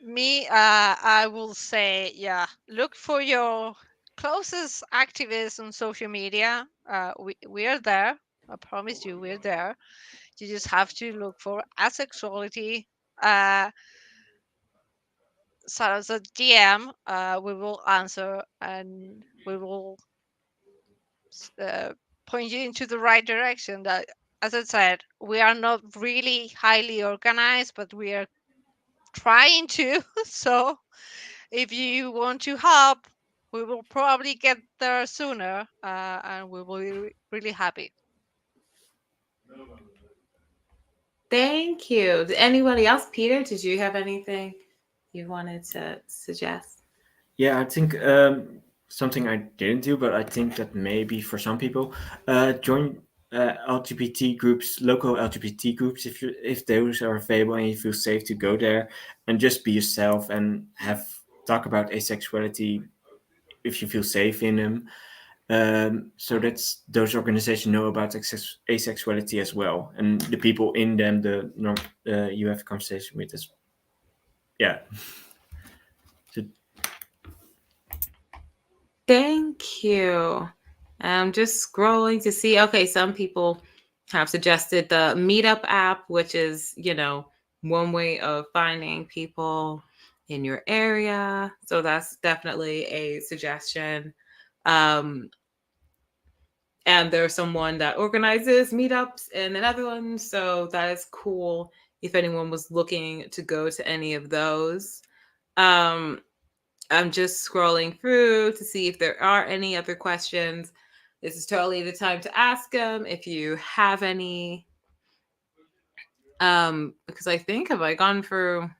me, I will say, yeah, look for your closest activists on social media. We are there. I promise you, we're there. You just have to look for asexuality. Send us a DM. We will answer and we will point you into the right direction. That, as I said, we are not really highly organized, but we are trying to. So if you want to help, we will probably get there sooner, and we will be really happy. Thank you. Did anybody else? Peter, did you have anything you wanted to suggest? Yeah, I think something I didn't do, but I think that maybe for some people, join LGBT groups, local LGBT groups, if those are available and you feel safe to go there, and just be yourself and talk about asexuality if you feel safe in them. So that's those organizations know about asexuality as well, and the people in them, you have a conversation with us. Yeah. So, Thank you. I'm just scrolling to see. Okay, some people have suggested the Meetup app, which is, one way of finding people in your area. So that's definitely a suggestion. And there's someone that organizes meetups in the Netherlands. So that is cool if anyone was looking to go to any of those. I'm just scrolling through to see if there are any other questions. This is totally the time to ask them if you have any. Because I think, have I gone through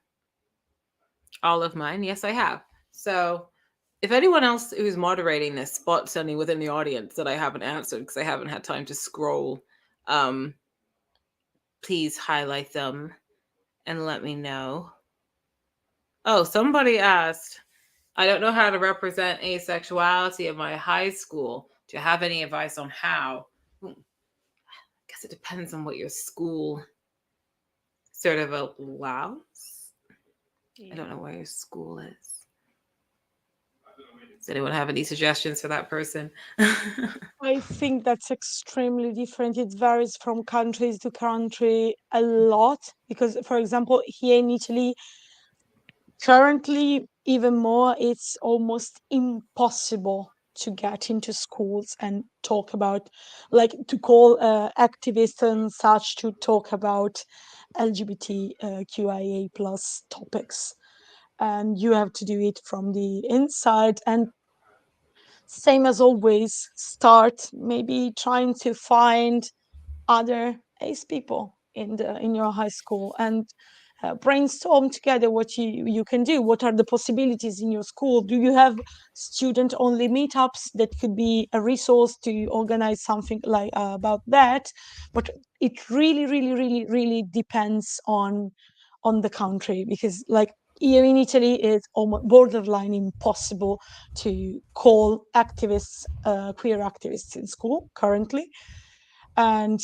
all of mine? Yes, I have. So if anyone else who's moderating this spots any within the audience that I haven't answered because I haven't had time to scroll, please highlight them and let me know. Oh, somebody asked, I don't know how to represent asexuality in my high school. Do you have any advice on how? I guess it depends on what your school sort of allows. I don't know where your school is. Does anyone have any suggestions for that person? I think that's extremely different. It varies from countries to country a lot because, for example, here in Italy, currently, even more, it's almost impossible to get into schools and talk about, like, to call activists and such to talk about LGBTQIA plus topics. And you have to do it from the inside. And same as always, start maybe trying to find other ace people in your high school and brainstorm together what you can do. What are the possibilities in your school? Do you have student only meetups? That could be a resource to organize something like about that. But it really depends on the country, because like here in Italy it's almost borderline impossible to call activists queer activists in school currently. And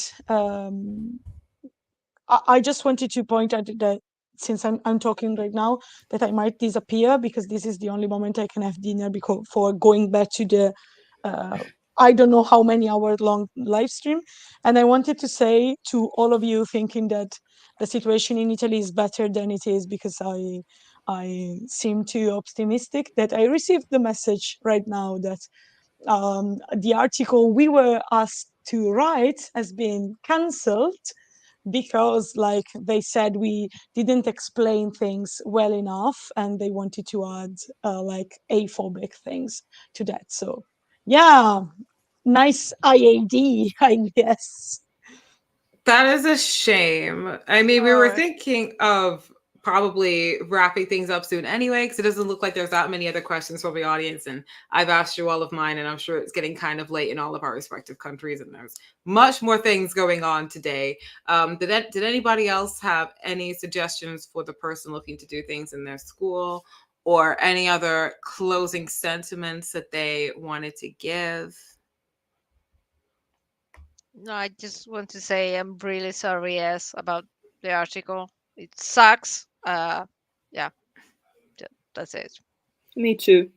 I just wanted to point out that since I'm talking right now, that I might disappear because this is the only moment I can have dinner before going back to the I don't know how many hour long live stream. And I wanted to say to all of you thinking that the situation in Italy is better than it is because I seem too optimistic, that I received the message right now that the article we were asked to write has been cancelled because, like, they said we didn't explain things well enough and they wanted to add like aphobic things to that. So yeah, nice IAD, I guess. That is a shame. I mean, we were thinking of probably wrapping things up soon anyway, because it doesn't look like there's that many other questions from the audience. And I've asked you all of mine, and I'm sure it's getting kind of late in all of our respective countries, and there's much more things going on today. Did anybody else have any suggestions for the person looking to do things in their school, or any other closing sentiments that they wanted to give? No, I just want to say I'm really sorry, yes, about the article. It sucks. Yeah, that's it. Me too.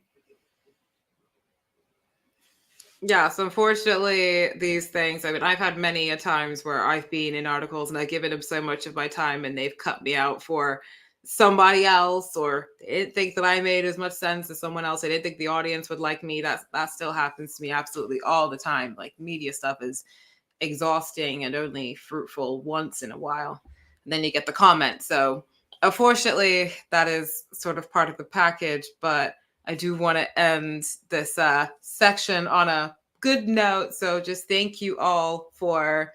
Yeah, so unfortunately, these things, I mean, I've had many a times where I've been in articles and I've given them so much of my time and they've cut me out for somebody else, or they didn't think that I made as much sense as someone else. I didn't think the audience would like me. That still happens to me absolutely all the time. Like, media stuff is exhausting and only fruitful once in a while. And then you get the comment. So unfortunately, that is sort of part of the package, but I do want to end this section on a good note. So just thank you all for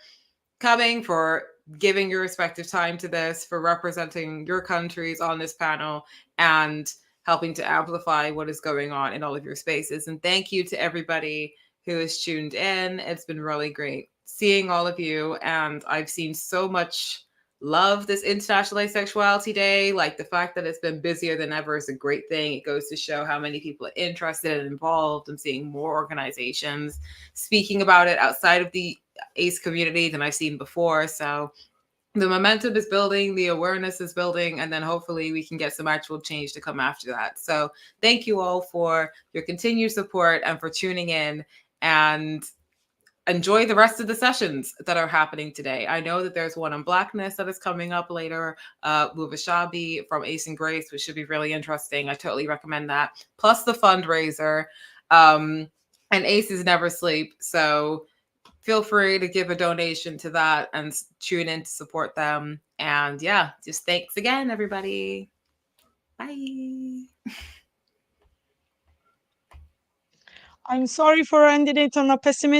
coming, for giving your respective time to this, for representing your countries on this panel, and helping to amplify what is going on in all of your spaces. And thank you to everybody who has tuned in. It's been really great seeing all of you. And I've seen so much love this International Asexuality Day. Like, the fact that it's been busier than ever is a great thing. It goes to show how many people are interested and involved, and seeing more organizations speaking about it outside of the ACE community than I've seen before. So the momentum is building, the awareness is building, and then hopefully we can get some actual change to come after that. So thank you all for your continued support and for tuning in, and enjoy the rest of the sessions that are happening today. I know that there's one on Blackness that is coming up later, with Ashabi from Ace and Grace, which should be really interesting. I totally recommend that. Plus the fundraiser. And Aces never sleep. So feel free to give a donation to that and tune in to support them. And yeah, just thanks again, everybody. Bye. I'm sorry for ending it on a pessimistic